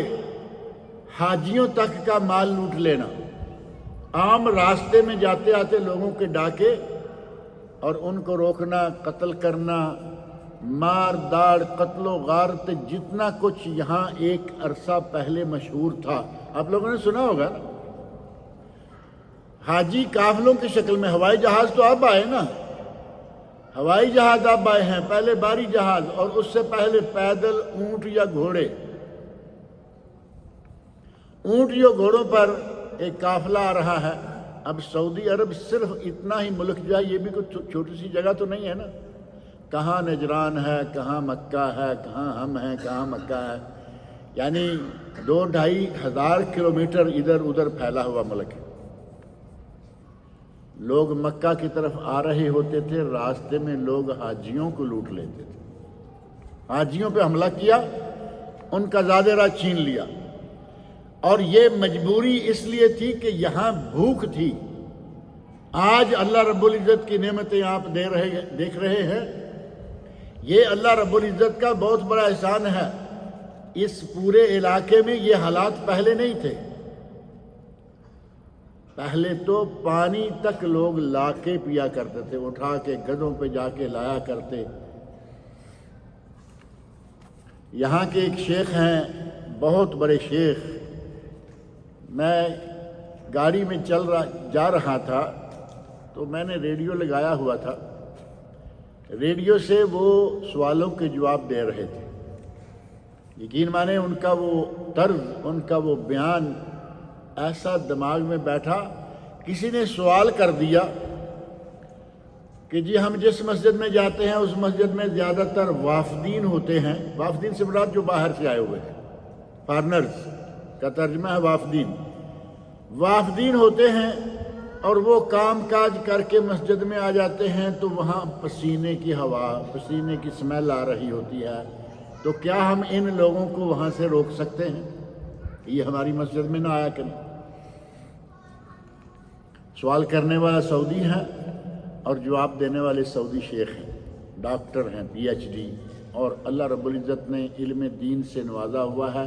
حاجیوں تک کا مال لوٹ لینا، عام راستے میں جاتے آتے لوگوں کے ڈاکے اور ان کو روکنا، قتل کرنا، مار داڑ، قتل و غارت، جتنا کچھ یہاں ایک عرصہ پہلے مشہور تھا، آپ لوگوں نے سنا ہوگا نا، حاجی قافلوں کی شکل میں، ہوائی جہاز تو اب آئے نا، ہوائی جہاز اب آئے ہیں، پہلے باری جہاز، اور اس سے پہلے پیدل، اونٹ یا گھوڑے، اونٹ یا گھوڑوں پر ایک قافلہ آ رہا ہے۔ اب سعودی عرب صرف اتنا ہی ملک جو ہے، یہ بھی کوئی چھوٹی سی جگہ تو نہیں ہے نا، کہاں نجران ہے، کہاں مکہ ہے، کہاں ہم ہیں، کہاں مکہ ہے، یعنی 2-2.5 ہزار کلومیٹر ادھر ادھر پھیلا ہوا ملک ہے۔ لوگ مکہ کی طرف آ رہے ہوتے تھے، راستے میں لوگ حاجیوں کو لوٹ لیتے تھے، حاجیوں پہ حملہ کیا، ان کا زادہ راہ چھین لیا، اور یہ مجبوری اس لیے تھی کہ یہاں بھوک تھی۔ آج اللہ رب العزت کی نعمتیں آپ دیکھ رہے ہیں، یہ اللہ رب العزت کا بہت بڑا احسان ہے۔ اس پورے علاقے میں یہ حالات پہلے نہیں تھے، پہلے تو پانی تک لوگ لا کے پیا کرتے تھے، اٹھا کے گدھوں پہ جا کے لایا کرتے۔ یہاں کے ایک شیخ ہیں، بہت بڑے شیخ، میں گاڑی میں جا رہا تھا تو میں نے ریڈیو لگایا ہوا تھا، ریڈیو سے وہ سوالوں کے جواب دے رہے تھے۔ یقین مانے ان کا وہ طرز، ان کا وہ بیان ایسا دماغ میں بیٹھا۔ کسی نے سوال کر دیا کہ جی ہم جس مسجد میں جاتے ہیں اس مسجد میں زیادہ تر وافدین ہوتے ہیں، وافدین سے مراد جو باہر سے آئے ہوئے ہیں، فارنرز کا ترجمہ ہے وافدین، وافدین ہوتے ہیں، اور وہ کام کاج کر کے مسجد میں آ جاتے ہیں تو وہاں پسینے کی ہوا، پسینے کی سمیل آ رہی ہوتی ہے، تو کیا ہم ان لوگوں کو وہاں سے روک سکتے ہیں؟ یہ ہماری مسجد میں نہ آیا کریں۔ سوال کرنے والا سعودی ہے اور جواب دینے والے سعودی شیخ ہیں، ڈاکٹر ہیں، پی ایچ ڈی، اور اللہ رب العزت نے علم دین سے نوازا ہوا ہے،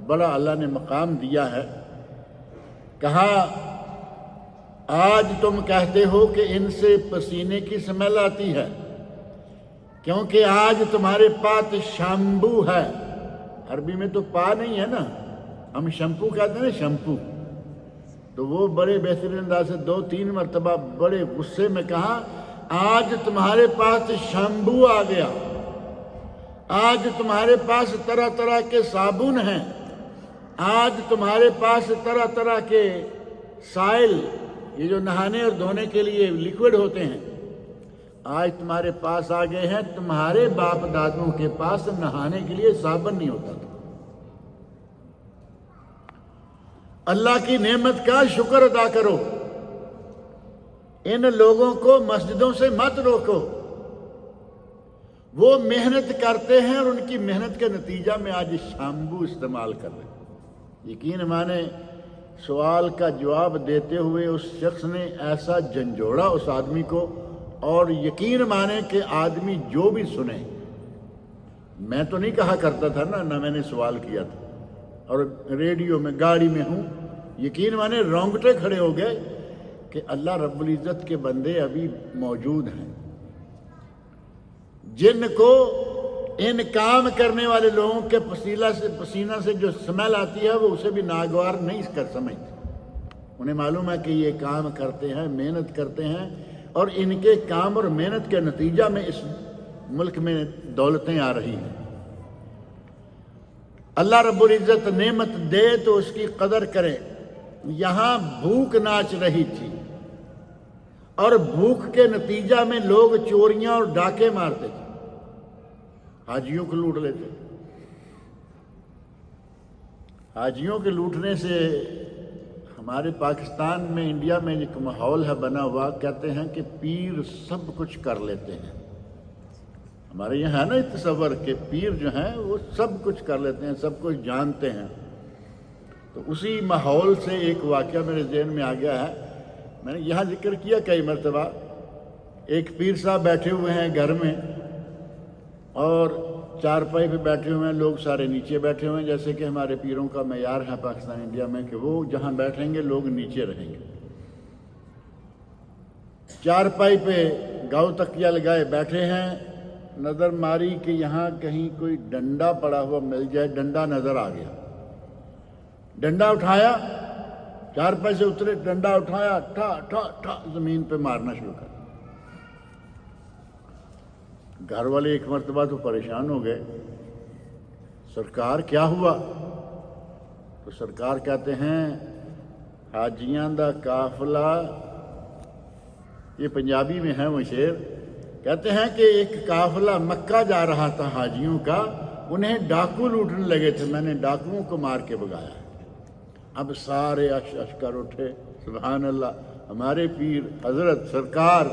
بڑا اللہ نے مقام دیا ہے۔ کہا آج تم کہتے ہو کہ ان سے پسینے کی سمیل آتی ہے کیونکہ آج تمہارے پاس شیمپو ہے۔ عربی میں تو پا نہیں ہے نا، ہم شیمپو کہتے ہیں نا، شیمپو۔ تو وہ بڑے بہترین انداز سے 2-3 مرتبہ بڑے غصے میں کہا آج تمہارے پاس شیمپو آ گیا، آج تمہارے پاس طرح طرح کے صابن ہیں، آج تمہارے پاس طرح طرح کے سائل، یہ جو نہانے اور دھونے کے لیے لیکوڈ ہوتے ہیں، آج تمہارے پاس آ گئے ہیں۔ تمہارے باپ دادوں کے پاس نہانے کے لیے صابن نہیں ہوتا تھا۔ اللہ کی نعمت کا شکر ادا کرو، ان لوگوں کو مسجدوں سے مت روکو، وہ محنت کرتے ہیں اور ان کی محنت کے نتیجہ میں آج شیمپو استعمال کر رہے ہیں۔ یقین مانے سوال کا جواب دیتے ہوئے اس شخص نے ایسا جھنجھوڑا اس آدمی کو، اور یقین مانے کہ آدمی جو بھی سنے، میں تو نہیں کہا کرتا تھا نا، نہ میں نے سوال کیا تھا، اور ریڈیو میں گاڑی میں ہوں، یقین مانے رونگٹے کھڑے ہو گئے کہ اللہ رب العزت کے بندے ابھی موجود ہیں جن کو ان کام کرنے والے لوگوں کے پسینہ سے جو سمیل آتی ہے وہ اسے بھی ناگوار نہیں کر سمجھتے۔ انہیں معلوم ہے کہ یہ کام کرتے ہیں، محنت کرتے ہیں، اور ان کے کام اور محنت کے نتیجہ میں اس ملک میں دولتیں آ رہی ہیں۔ اللہ رب العزت نعمت دے تو اس کی قدر کریں۔ یہاں بھوک ناچ رہی تھی، اور بھوک کے نتیجہ میں لوگ چوریاں اور ڈاکے مارتے تھے، حاجیوں کو لوٹ لیتے۔ حاجیوں کے لوٹنے سے ہمارے پاکستان میں، انڈیا میں ایک ماحول ہے بنا ہوا، کہتے ہیں کہ پیر سب کچھ کر لیتے ہیں۔ ہمارے یہاں ہے نا یہ تصور کہ پیر جو ہیں وہ سب کچھ کر لیتے ہیں، سب کچھ جانتے ہیں۔ تو اسی ماحول سے ایک واقعہ میرے ذہن میں آ گیا ہے، میں نے یہاں ذکر کیا کئی مرتبہ۔ ایک پیر صاحب بیٹھے ہوئے ہیں گھر میں اور چارپائی پہ بیٹھے ہوئے ہیں، لوگ سارے نیچے بیٹھے ہوئے ہیں، جیسے کہ ہمارے پیروں کا معیار ہے پاکستان انڈیا میں کہ وہ جہاں بیٹھیں گے لوگ نیچے رہیں گے۔ چارپائی پہ گاؤ تکیہ لگائے بیٹھے ہیں، نظر ماری کہ یہاں کہیں کوئی ڈنڈا پڑا ہوا مل جائے، ڈنڈا نظر آ گیا، ڈنڈا اٹھایا، چارپائی سے اترے، ڈنڈا اٹھایا، ٹھا ٹھا ٹھا زمین پہ مارنا شروع کر۔ گھر والے ایک مرتبہ تو پریشان ہو گئے، سرکار کیا ہوا؟ تو سرکار کہتے ہیں حاجیاں دا قافلہ، یہ پنجابی میں ہے وہ شعر، کہتے ہیں کہ ایک قافلہ مکہ جا رہا تھا حاجیوں کا، انہیں ڈاکو لوٹنے لگے تھے، میں نے ڈاکوؤں کو مار کے بھگایا۔ اب سارے اشکر اٹھے، سبحان اللہ، ہمارے پیر حضرت سرکار،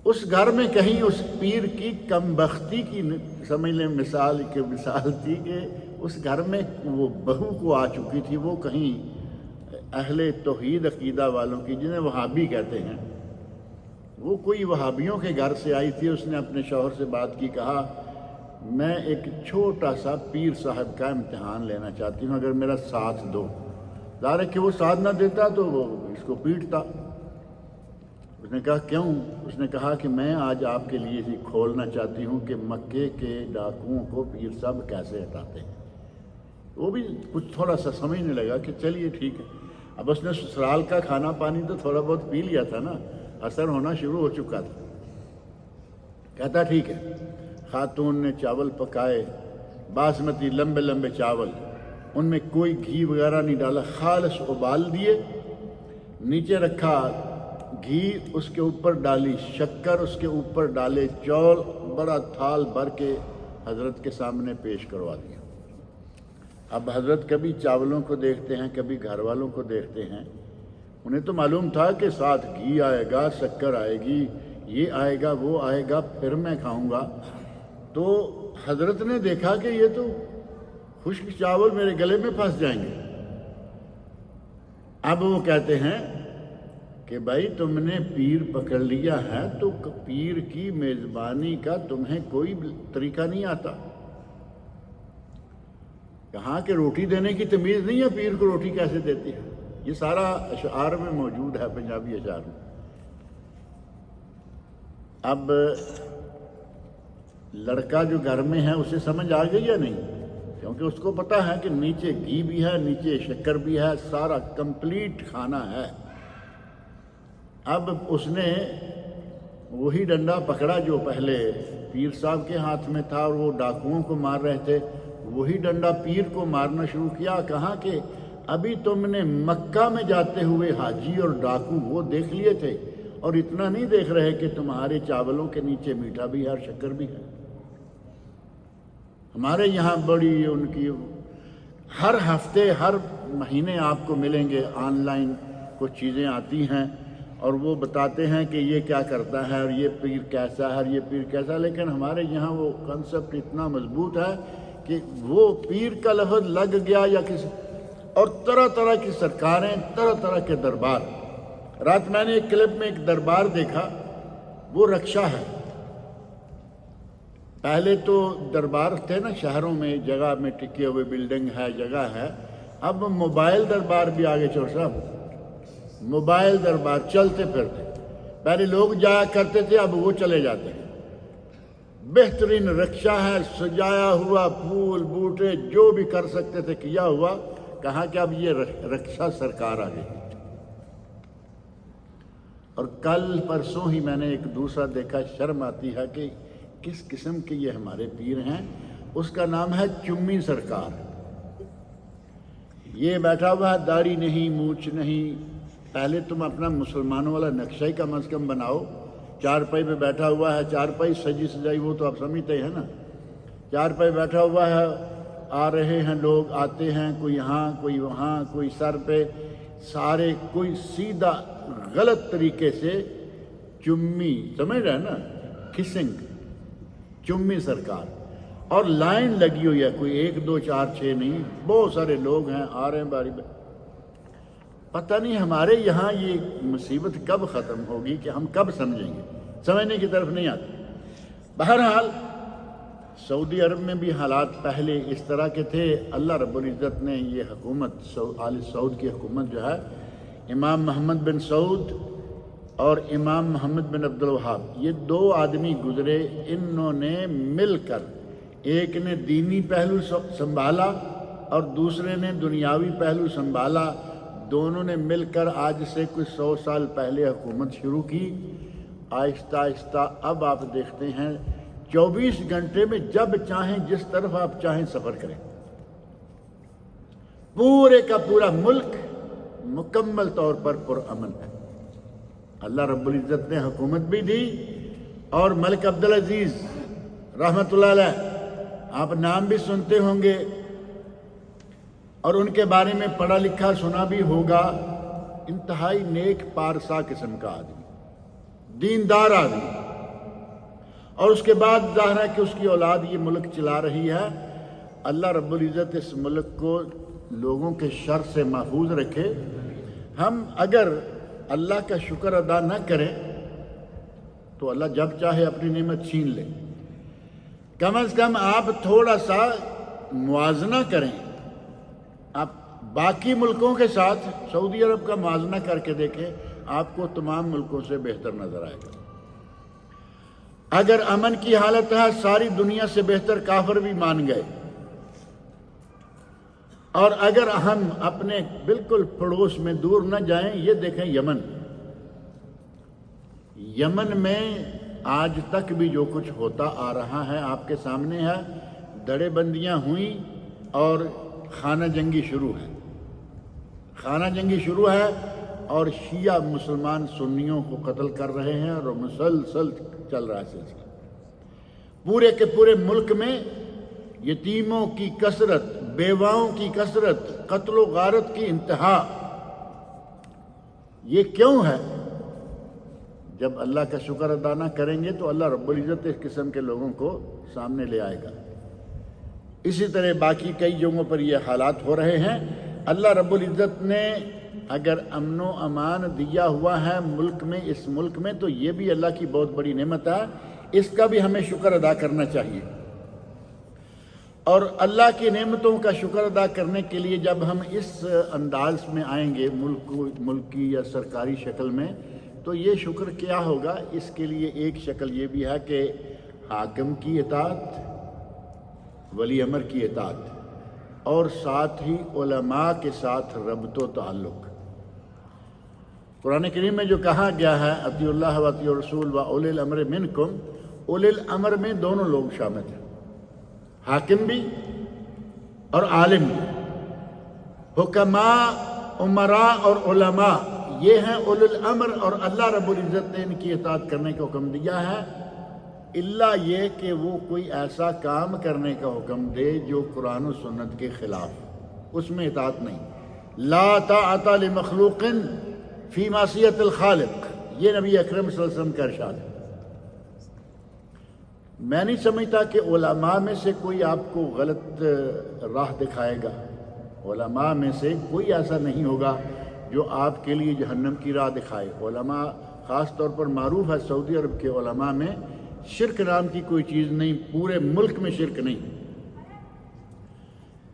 اس گھر میں کہیں اس پیر کی کم بختی کی سمجھ لیں مثال تھی کہ اس گھر میں وہ بہو کو آ چکی تھی، وہ کہیں اہل توحید عقیدہ والوں کی، جنہیں وہابی کہتے ہیں، وہ کوئی وہابیوں کے گھر سے آئی تھی۔ اس نے اپنے شوہر سے بات کی، کہا میں ایک چھوٹا سا پیر صاحب کا امتحان لینا چاہتی ہوں، اگر میرا ساتھ دو۔ ظاہر ہے کہ وہ ساتھ نہ دیتا تو وہ اس کو پیٹتا۔ اس نے کہا کیوں؟ اس نے کہا کہ میں آج آپ کے لیے ہی کھولنا چاہتی ہوں کہ مکے کے ڈاکوؤں کو پیر صاحب کیسے ہٹاتے ہیں۔ وہ بھی کچھ تھوڑا سا سمجھنے لگا کہ چلیے ٹھیک ہے۔ اب اس نے سسرال کا کھانا پانی تو تھوڑا بہت پی لیا تھا نا، اثر ہونا شروع ہو چکا تھا۔ کہتا ٹھیک ہے۔ خاتون نے چاول پکائے، باسمتی لمبے لمبے چاول، ان میں کوئی گھی وغیرہ نہیں ڈالا، خالص ابال دیے، نیچے رکھا گھی، اس کے اوپر ڈالی شکر، اس کے اوپر ڈالے چول، بڑا تھال بھر کے حضرت کے سامنے پیش کروا دیا۔ اب حضرت کبھی چاولوں کو دیکھتے ہیں، کبھی گھر والوں کو دیکھتے ہیں، انہیں تو معلوم تھا کہ ساتھ گھی آئے گا، شکر آئے گی، یہ آئے گا، وہ آئے گا، پھر میں کھاؤں گا۔ تو حضرت نے دیکھا کہ یہ تو خشک چاول میرے گلے میں پھنس جائیں گے۔ اب وہ کہتے ہیں کہ بھائی تم نے پیر پکڑ لیا ہے تو پیر کی میزبانی کا تمہیں کوئی طریقہ نہیں آتا؟ کہاں کہ روٹی دینے کی تمیز نہیں ہے، پیر کو روٹی کیسے دیتی ہے؟ یہ سارا اشعار میں موجود ہے، پنجابی اشعار میں۔ اب لڑکا جو گھر میں ہے اسے سمجھ آ گئی یا نہیں؟ کیونکہ اس کو پتا ہے کہ نیچے گھی بھی ہے، نیچے شکر بھی ہے، سارا کمپلیٹ کھانا ہے۔ اب اس نے وہی ڈنڈا پکڑا جو پہلے پیر صاحب کے ہاتھ میں تھا اور وہ ڈاکوؤں کو مار رہے تھے، وہی ڈنڈا پیر کو مارنا شروع کیا۔ کہا کہ ابھی تم نے مکہ میں جاتے ہوئے حاجی اور ڈاکو وہ دیکھ لیے تھے، اور اتنا نہیں دیکھ رہے کہ تمہارے چاولوں کے نیچے میٹھا بھی ہے اور شکر بھی ہے۔ ہمارے یہاں بڑی ان کی ہر ہفتے ہر مہینے آپ کو ملیں گے، آن لائن کچھ چیزیں آتی ہیں اور وہ بتاتے ہیں کہ یہ کیا کرتا ہے اور یہ پیر کیسا ہے اور یہ پیر کیسا ہے، لیکن ہمارے یہاں وہ کنسپٹ اتنا مضبوط ہے کہ وہ پیر کا لفظ لگ گیا یا کسی اور طرح طرح کی سرکاریں، طرح طرح کے دربار۔ رات میں نے ایک کلپ میں ایک دربار دیکھا، وہ رکشا ہے۔ پہلے تو دربار تھے نا شہروں میں، جگہ میں ٹکے ہوئے بلڈنگ ہے، جگہ ہے، اب موبائل دربار بھی آگے چور صاحب، موبائل دربار چلتے پھرتے۔ پہلے لوگ جایا کرتے تھے، اب وہ چلے جاتے ہیں۔ بہترین رکشا ہے، سجایا ہوا، پھول بوٹے جو بھی کر سکتے تھے کیا ہوا۔ کہا کہ اب یہ رکشا سرکار آ گئی۔ اور کل پرسوں ہی میں نے ایک دوسرا دیکھا، شرم آتی ہے کہ کس قسم کے یہ ہمارے پیر ہیں۔ اس کا نام ہے چمی سرکار۔ یہ بیٹھا ہوا ہے، داڑھی نہیں، مونچھ نہیں۔ پہلے تم اپنا مسلمانوں والا نقشہ ہی کم از کم بناؤ۔ چارپائی پہ بیٹھا ہوا ہے، چارپائی سجی سجائی وہ تو آپ سمجھتے ہیں نا، چارپائی بیٹھا ہوا ہے، آ رہے ہیں لوگ، آتے ہیں، کوئی یہاں کوئی وہاں، کوئی سر پہ، سارے کوئی سیدھا غلط طریقے سے چمی، سمجھ رہے ہیں نا، کسنگ، چمی سرکار۔ اور لائن لگی ہوئی ہے، کوئی 1 2 4 6 نہیں، بہت سارے لوگ ہیں، آ رہے ہیں باری باری۔ پتہ نہیں ہمارے یہاں یہ مصیبت کب ختم ہوگی کہ ہم کب سمجھیں گے، سمجھنے کی طرف نہیں آتے۔ بہرحال سعودی عرب میں بھی حالات پہلے اس طرح کے تھے۔ اللہ رب العزت نے یہ حکومت آل سعود کی حکومت جو ہے، امام محمد بن سعود اور امام محمد بن عبد الوہاب، یہ دو آدمی گزرے، انہوں نے مل کر، ایک نے دینی پہلو سنبھالا اور دوسرے نے دنیاوی پہلو سنبھالا، دونوں نے مل کر آج سے کچھ 100 سال پہلے حکومت شروع کی۔ آہستہ آہستہ اب آپ دیکھتے ہیں 24 گھنٹے میں جب چاہیں جس طرف آپ چاہیں سفر کریں، پورے کا پورا ملک مکمل طور پر پرامن ہے۔ اللہ رب العزت نے حکومت بھی دی، اور ملک عبدالعزیز رحمۃ اللہ علیہ، آپ نام بھی سنتے ہوں گے اور ان کے بارے میں پڑھا لکھا سنا بھی ہوگا، انتہائی نیک پارسا قسم کا آدمی، دیندار آدمی، اور اس کے بعد ظاہر ہے کہ اس کی اولاد یہ ملک چلا رہی ہے۔ اللہ رب العزت اس ملک کو لوگوں کے شر سے محفوظ رکھے۔ ہم اگر اللہ کا شکر ادا نہ کریں تو اللہ جب چاہے اپنی نعمت چھین لے۔ کم از کم آپ تھوڑا سا موازنہ کریں، آپ باقی ملکوں کے ساتھ سعودی عرب کا موازنہ کر کے دیکھیں، آپ کو تمام ملکوں سے بہتر نظر آئے گا۔ اگر امن کی حالت ہے، ساری دنیا سے بہتر کافر بھی مان گئے، اور اگر ہم اپنے بالکل پڑوس میں دور نہ جائیں، یہ دیکھیں یمن میں آج تک بھی جو کچھ ہوتا آ رہا ہے آپ کے سامنے ہے۔ دڑے بندیاں ہوئیں اور خانہ جنگی شروع ہے، اور شیعہ مسلمان سنیوں کو قتل کر رہے ہیں، اور مسلسل چل رہا ہے سلسلہ۔ پورے کے پورے ملک میں یتیموں کی کثرت، بیواؤں کی کثرت، قتل و غارت کی انتہا۔ یہ کیوں ہے؟ جب اللہ کا شکر ادا نہ کریں گے تو اللہ رب العزت اس قسم کے لوگوں کو سامنے لے آئے گا۔ اسی طرح باقی کئی جگہوں پر یہ حالات ہو رہے ہیں۔ اللہ رب العزت نے اگر امن و امان دیا ہوا ہے ملک میں، اس ملک میں، تو یہ بھی اللہ کی بہت بڑی نعمت ہے، اس کا بھی ہمیں شکر ادا کرنا چاہیے۔ اور اللہ کی نعمتوں کا شکر ادا کرنے کے لیے جب ہم اس انداز میں آئیں گے ملکی یا سرکاری شکل میں، تو یہ شکر کیا ہوگا؟ اس کے لیے ایک شکل یہ بھی ہے کہ حاکم کی اطاعت، ولی امر کی اطاعت، اور ساتھ ہی علماء کے ساتھ ربط و تعلق۔ قرآن کریم میں جو کہا گیا ہے اطیعوا اللہ و اطیعوا الرسول و اولی الامر منکم، اولی الامر میں دونوں لوگ شامل ہیں، حاکم بھی اور عالم بھی۔ حکماء، امراء اور علماء یہ ہیں اولی الامر، اور اللہ رب العزت نے ان کی اطاعت کرنے کا حکم دیا ہے، الا یہ کہ وہ کوئی ایسا کام کرنے کا حکم دے جو قرآن و سنت کے خلاف، اس میں اطاعت نہیں۔ لا طاعت لمخلوق فی معصیت الخالق، یہ نبی اکرم صلی اللہ علیہ وسلم کا ارشاد ہے۔ میں نہیں سمجھتا کہ علماء میں سے کوئی آپ کو غلط راہ دکھائے گا، علماء میں سے کوئی ایسا نہیں ہوگا جو آپ کے لیے جہنم کی راہ دکھائے۔ علماء خاص طور پر معروف ہے سعودی عرب کے علماء میں شرک نام کی کوئی چیز نہیں، پورے ملک میں شرک نہیں۔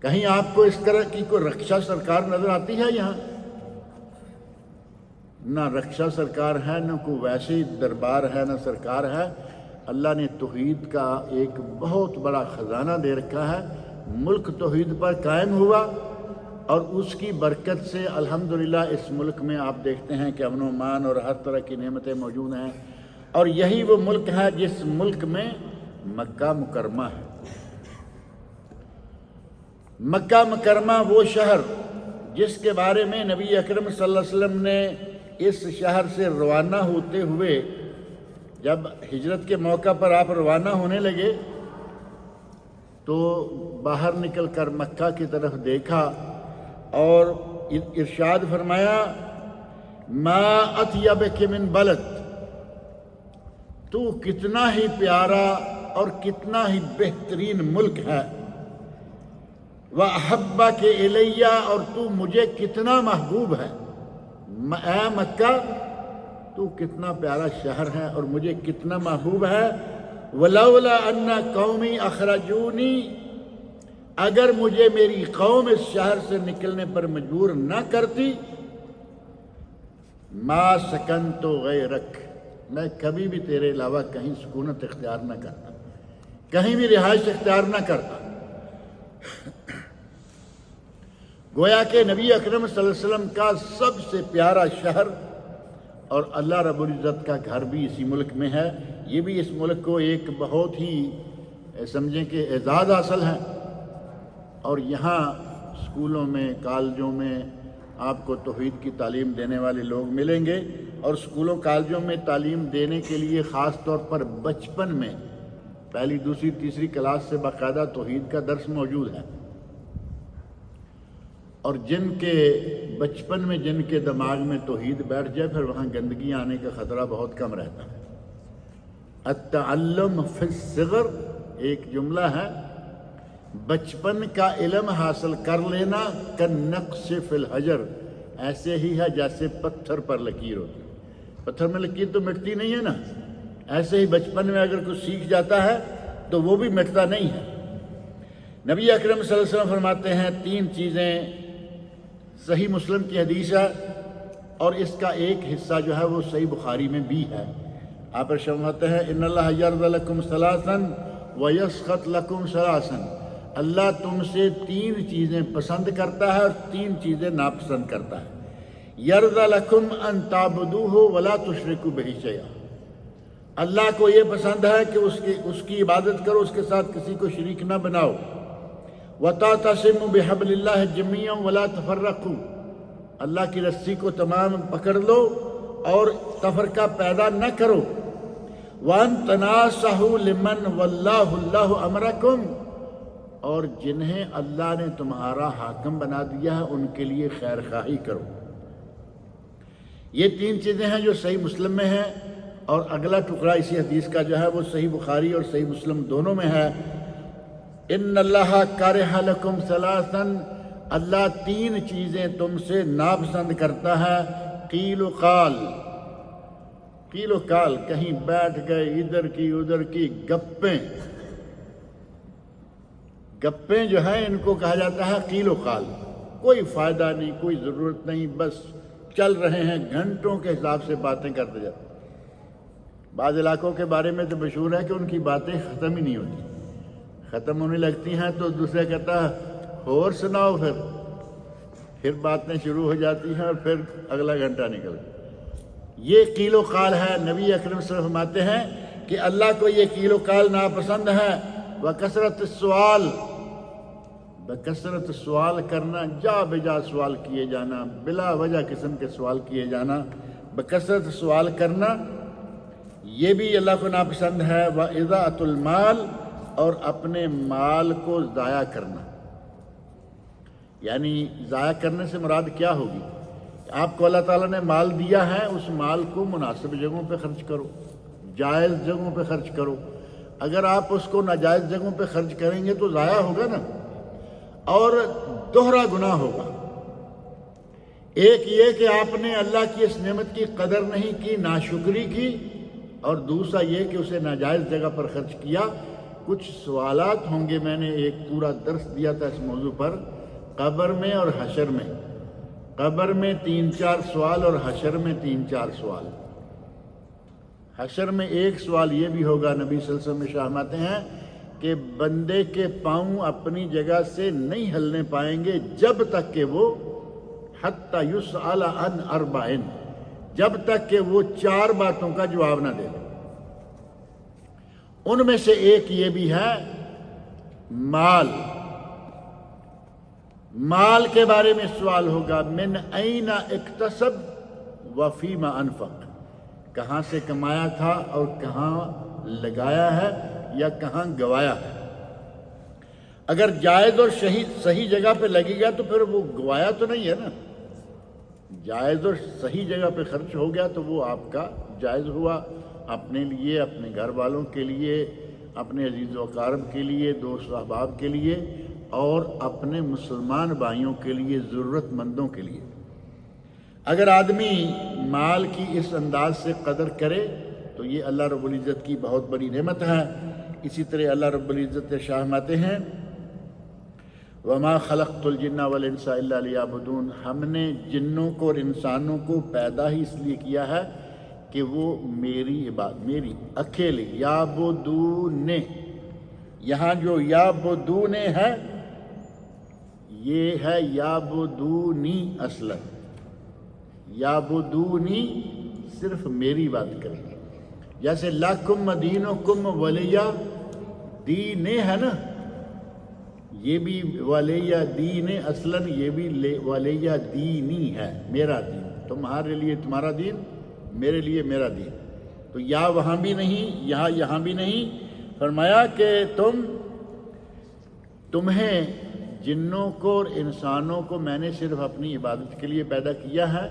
کہیں آپ کو اس طرح کی کوئی رکشا سرکار نظر آتی ہے یہاں؟ نہ رکشا سرکار ہے، نہ کوئی ویسی دربار ہے، نہ سرکار ہے۔ اللہ نے توحید کا ایک بہت بڑا خزانہ دے رکھا ہے، ملک توحید پر قائم ہوا، اور اس کی برکت سے الحمدللہ اس ملک میں آپ دیکھتے ہیں کہ امن و امان اور ہر طرح کی نعمتیں موجود ہیں۔ اور یہی وہ ملک ہے جس ملک میں مکہ مکرمہ ہے۔ مکہ مکرمہ وہ شہر جس کے بارے میں نبی اکرم صلی اللہ علیہ وسلم نے اس شہر سے روانہ ہوتے ہوئے، جب ہجرت کے موقع پر آپ روانہ ہونے لگے تو باہر نکل کر مکہ کی طرف دیکھا اور ارشاد فرمایا، ما اطیبک من بلد، تو کتنا ہی پیارا اور کتنا ہی بہترین ملک ہے، وَأَحَبَّكَ إِلَيَّ، اور تو مجھے کتنا محبوب ہے۔ اے مکہ تو کتنا پیارا شہر ہے اور مجھے کتنا محبوب ہے. ولولا ان قومی اخرجونی، اگر مجھے میری قوم اس شہر سے نکلنے پر مجبور نہ کرتی، ما سکنت غیرک، میں کبھی بھی تیرے علاوہ کہیں سکونت اختیار نہ کرتا، کہیں بھی رہائش اختیار نہ کرتا. گویا کہ نبی اکرم صلی اللہ علیہ وسلم کا سب سے پیارا شہر اور اللہ رب العزت کا گھر بھی اسی ملک میں ہے. یہ بھی اس ملک کو ایک بہت ہی سمجھیں کہ اعزاز حاصل ہے. اور یہاں اسکولوں میں، کالجوں میں آپ کو توحید کی تعلیم دینے والے لوگ ملیں گے، اور اسکولوں کالجوں میں تعلیم دینے کے لیے خاص طور پر بچپن میں پہلی، دوسری، تیسری کلاس سے باقاعدہ توحید کا درس موجود ہے. اور جن کے بچپن میں جن کے دماغ میں توحید بیٹھ جائے، پھر وہاں گندگی آنے کا خطرہ بہت کم رہتا ہے. التعلم فی الصغر ایک جملہ ہے، بچپن کا علم حاصل کر لینا کالنقش فی الحجر، ایسے ہی ہے جیسے پتھر پر لکیر ہوتی ہے. پتھر میں لکیر تو مٹتی نہیں ہے نا، ایسے ہی بچپن میں اگر کچھ سیکھ جاتا ہے تو وہ بھی مٹتا نہیں ہے. نبی اکرم صلی اللہ علیہ وسلم فرماتے ہیں 3 چیزیں، صحیح مسلم کی حدیث ہے اور اس کا ایک حصہ جو ہے وہ صحیح بخاری میں بھی ہے. آپ فرماتے ہیں ان اللہ یرضی لکم ثلاثا ویسخط لکم ثلاثا، اللہ تم سے 3 چیزیں پسند کرتا ہے اور 3 چیزیں ناپسند کرتا ہے. یرضی لکم ان تعبدوہ ولا تشرکوا بہ شیئا، اللہ کو یہ پسند ہے کہ اس کی عبادت کرو، اس کے ساتھ کسی کو شریک نہ بناؤ. وَتَعْتَصِمُوا بِحَبْلِ اللَّهِ جَمِيعًا وَلَا تَفَرَّقُوا، اللہ کی رسی کو تمام پکڑ لو اور تفرقہ پیدا نہ کرو. وَأَن تَنَاصَحُوا لِمَنْ وَاللَّهُ اللَّهُ أَمْرَكُمْ، اور جنہیں اللہ نے تمہارا حاکم بنا دیا ہے ان کے لیے خیر خواہی کرو. یہ 3 چیزیں ہیں جو صحیح مسلم میں ہیں، اور اگلا ٹکڑا اسی حدیث کا جو ہے وہ صحیح بخاری اور صحیح مسلم دونوں میں ہے. ان اللہ کرہ لکم ثلاثا، اللہ 3 چیزیں تم سے ناپسند کرتا ہے. قیل و قال، قیل و قال، کہیں بیٹھ گئے ادھر کی ادھر کی گپیں، گپیں جو ہیں ان کو کہا جاتا ہے قیل و قال. کوئی فائدہ نہیں، کوئی ضرورت نہیں، بس چل رہے ہیں، گھنٹوں کے حساب سے باتیں کرتے جاتے. بعض علاقوں کے بارے میں تو مشہور ہے کہ ان کی باتیں ختم ہی نہیں ہوتی، ختم ہونے لگتی ہیں تو دوسرے کہتا ہے اور سناؤ، پھر باتیں شروع ہو جاتی ہیں اور پھر اگلا گھنٹہ نکل گیا. یہ قیل و قال ہے. نبی اکرم صلی اللہ علیہ وسلم فرماتے ہیں کہ اللہ کو یہ قیل و قال ناپسند ہے. وکثرت السؤال، بکثرت سوال کرنا، جا بجا سوال کیے جانا، بلا وجہ قسم کے سوال کیے جانا، بکثرت سوال کرنا، یہ بھی اللہ کو ناپسند ہے. وَإِضَاعَةُ الْمَالِ، اور اپنے مال کو ضائع کرنا. یعنی ضائع کرنے سے مراد کیا ہوگی؟ آپ کو اللہ تعالیٰ نے مال دیا ہے، اس مال کو مناسب جگہوں پہ خرچ کرو، جائز جگہوں پہ خرچ کرو. اگر آپ اس کو ناجائز جگہوں پہ خرچ کریں گے تو ضائع ہوگا نا، اور دوہرا گناہ ہوگا. ایک یہ کہ آپ نے اللہ کی اس نعمت کی قدر نہیں کی، ناشکری کی، اور دوسرا یہ کہ اسے ناجائز جگہ پر خرچ کیا. کچھ سوالات ہوں گے، میں نے ایک پورا درس دیا تھا اس موضوع پر، قبر میں اور حشر میں. قبر میں 3-4 سوال اور حشر میں 3-4 سوال. حشر میں ایک سوال یہ بھی ہوگا، نبی صلی اللہ علیہ وسلم فرماتے ہیں کہ بندے کے پاؤں اپنی جگہ سے نہیں ہلنے پائیں گے جب تک کہ وہ حتی یسأل عن 4، جب تک کہ وہ 4 باتوں کا جواب نہ دے. ان میں سے ایک یہ بھی ہے مال. مال کے بارے میں سوال ہوگا، من این اکتسب وفیما انفق، کہاں سے کمایا تھا اور کہاں لگایا ہے یا کہاں گوایا ہے. اگر جائز اور صحیح جگہ پہ لگے گا تو پھر وہ گوایا تو نہیں ہے نا. جائز اور صحیح جگہ پہ خرچ ہو گیا تو وہ آپ کا جائز ہوا، اپنے لیے، اپنے گھر والوں کے لیے، اپنے عزیز و اقارب کے لیے، دوست احباب کے لیے، اور اپنے مسلمان بھائیوں کے لیے، ضرورت مندوں کے لیے. اگر آدمی مال کی اس انداز سے قدر کرے تو یہ اللہ رب العزت کی بہت بڑی نعمت ہے۔ اسی طرح اللہ رب العزت شاہ فرماتے ہیں وَمَا خَلَقْتُ الْجِنَّ وَالْإِنسَ إِلَّا لِيَعْبُدُونَ، ہم نے جنوں کو اور انسانوں کو پیدا ہی اس لیے کیا ہے کہ وہ میری عبادت، میری اکیلے، یعبدون، یہاں جو یعبدون ہے یہ ہے یعبدونی، اصلا یعبدونی صرف میری بات کریں گے، جیسے لَکُمْ دِینُکُمْ وَلِیَ دین ہے نا، یہ بھی ولیہ دین اصلا، یہ بھی ولیہ دینی ہے، میرا دین، تمہارے لیے تمہارا دین، میرے لیے میرا دین۔ تو یا وہاں بھی نہیں، یہاں بھی نہیں، فرمایا کہ تمہیں جنوں کو اور انسانوں کو میں نے صرف اپنی عبادت کے لیے پیدا کیا ہے،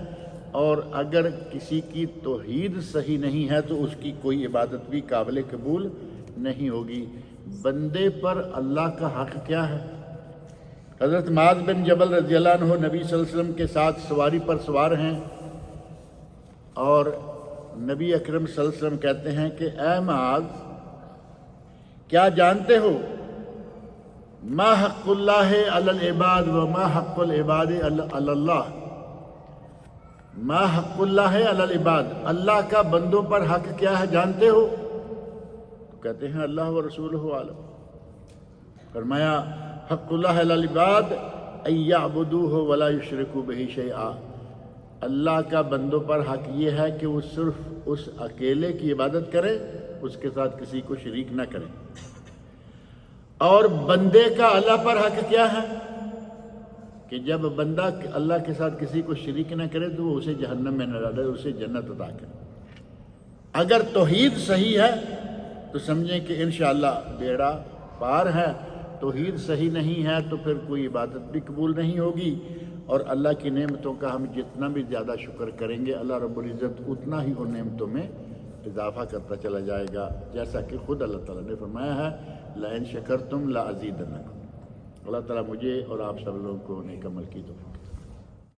اور اگر کسی کی توحید صحیح نہیں ہے تو اس کی کوئی عبادت بھی قابل قبول نہیں ہوگی۔ بندے پر اللہ کا حق کیا ہے؟ حضرت معاذ بن جبل رضی اللہ عنہ نبی صلی اللہ علیہ وسلم کے ساتھ سواری پر سوار ہیں، اور نبی اکرم صلی اللہ علیہ وسلم کہتے ہیں کہ اے معاذ، کیا جانتے ہو ما حق اللہ علی العباد و ما حق العباد علی اللہ؟ ما حق اللہ علی العباد، اللہ کا بندوں پر حق کیا ہے جانتے ہو؟ تو کہتے ہیں اللہ و رسولہ عالم۔ فرمایا حق اللہ علی العباد ان یعبدوہ ولا یشرکوا بہ شیئا، اللہ کا بندوں پر حق یہ ہے کہ وہ صرف اس اکیلے کی عبادت کرے، اس کے ساتھ کسی کو شریک نہ کرے۔ اور بندے کا اللہ پر حق کیا ہے کہ جب بندہ اللہ کے ساتھ کسی کو شریک نہ کرے تو وہ اسے جہنم میں نہ ڈالے، اسے جنت عطا کرے۔ اگر توحید صحیح ہے تو سمجھیں کہ انشاءاللہ بیڑا پار ہے، توحید صحیح نہیں ہے تو پھر کوئی عبادت بھی قبول نہیں ہوگی، اور اللہ کی نعمتوں کا ہم جتنا بھی زیادہ شکر کریں گے اللہ رب العزت اتنا ہی ان نعمتوں میں اضافہ کرتا چلا جائے گا، جیسا کہ خود اللہ تعالیٰ نے فرمایا ہے لَإِن شَكَرْتُمْ لَأَزِيدَنَّكُمْ۔ اللہ تعالیٰ مجھے اور آپ سب لوگوں کو نیک عمل کی توفیق